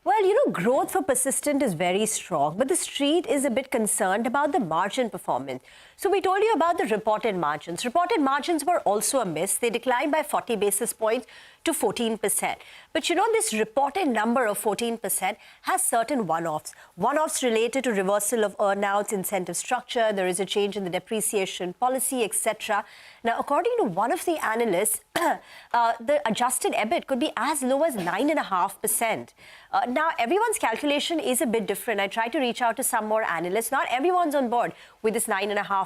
Well, growth for Persistent is very strong, but the street is a bit concerned about the margin performance. So we told you about the reported margins. Reported margins were also a miss. They declined by 40 basis points to 14%. But this reported number of 14% has certain one-offs. One-offs related to reversal of earnouts, incentive structure, there is a change in the depreciation policy, etc. Now, according to one of the analysts, the adjusted EBIT could be as low as 9.5%. Now, everyone's calculation is a bit different. I tried to reach out to some more analysts. Not everyone's on board with this 9.5%.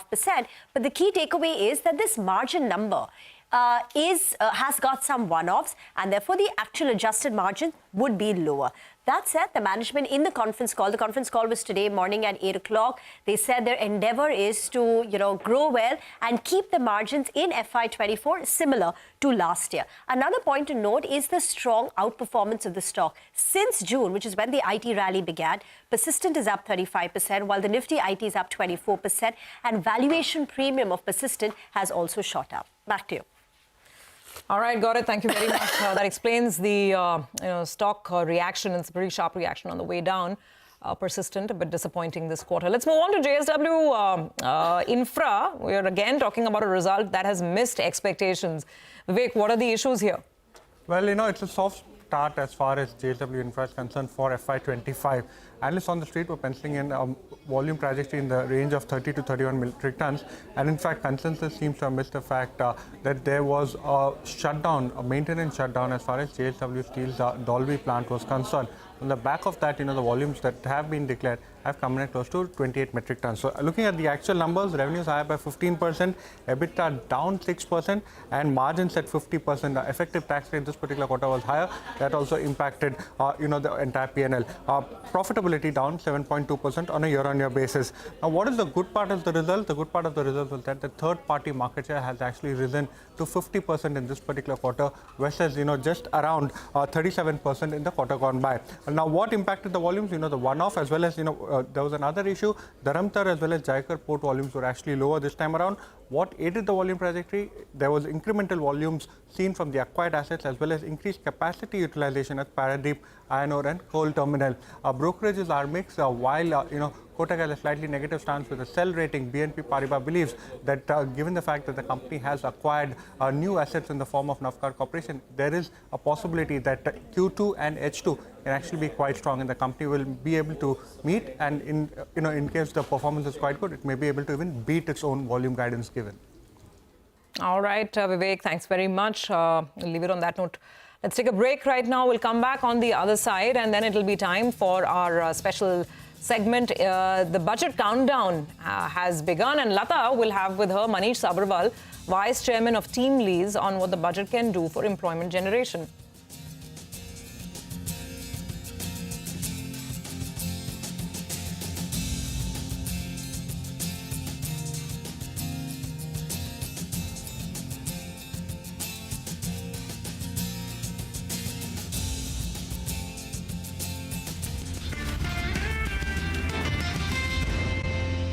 But the key takeaway is that this margin number has got some one-offs, and therefore the actual adjusted margin would be lower. That said, the management in the conference call was today morning at 8 o'clock. They said their endeavor is to, grow well and keep the margins in FY24 similar to last year. Another point to note is the strong outperformance of the stock. Since June, which is when the IT rally began, Persistent is up 35%, while the Nifty IT is up 24%, and valuation premium of Persistent has also shot up. Back to you. All right, got it. Thank you very much. That explains the stock reaction. It's a pretty sharp reaction on the way down. persistent, a bit disappointing this quarter. Let's move on to JSW Infra. We are again talking about a result that has missed expectations. Vivek, what are the issues here? Well, it's a soft start as far as JSW Infra is concerned for FY25. Analysts on the street were penciling in a volume trajectory in the range of 30 to 31 metric tons. And in fact, consensus seems to have missed the fact that there was a shutdown, a maintenance shutdown as far as JSW Steel's Dolby plant was concerned. On the back of that, the volumes that have been declared have come in at close to 28 metric tons. So looking at the actual numbers, revenues higher by 15%, EBITDA down 6%, and margins at 50%. The effective tax rate this particular quarter was higher. That also impacted, the entire P&L. Profitability down 7.2% on a year-on-year basis. Now, what is the good part of the result? The good part of the result was that the third-party market share has actually risen to 50% in this particular quarter, versus, just around 37% in the quarter gone by. Now, what impacted the volumes? The one-off, as well as, there was another issue. Dharamtar as well as Jaikar port volumes were actually lower this time around. What aided the volume trajectory? There was incremental volumes seen from the acquired assets, as well as increased capacity utilization at Paradeep Iron Ore and Coal Terminal. Brokerages are mixed, while, Kotak has a slightly negative stance with a sell rating. BNP Paribas believes that given the fact that the company has acquired new assets in the form of Navkar Corporation, there is a possibility that Q2 and H2 can actually be quite strong, and the company will be able to meet, and in case the performance is quite good, it may be able to even beat its own volume guidance given. All right, Vivek, thanks very much. We'll leave it on that note. Let's take a break right now. We'll come back on the other side, and then it'll be time for our special segment. The budget countdown has begun, and Lata will have with her Manish Sabharwal, Vice Chairman of Team Lease, on what the budget can do for employment generation.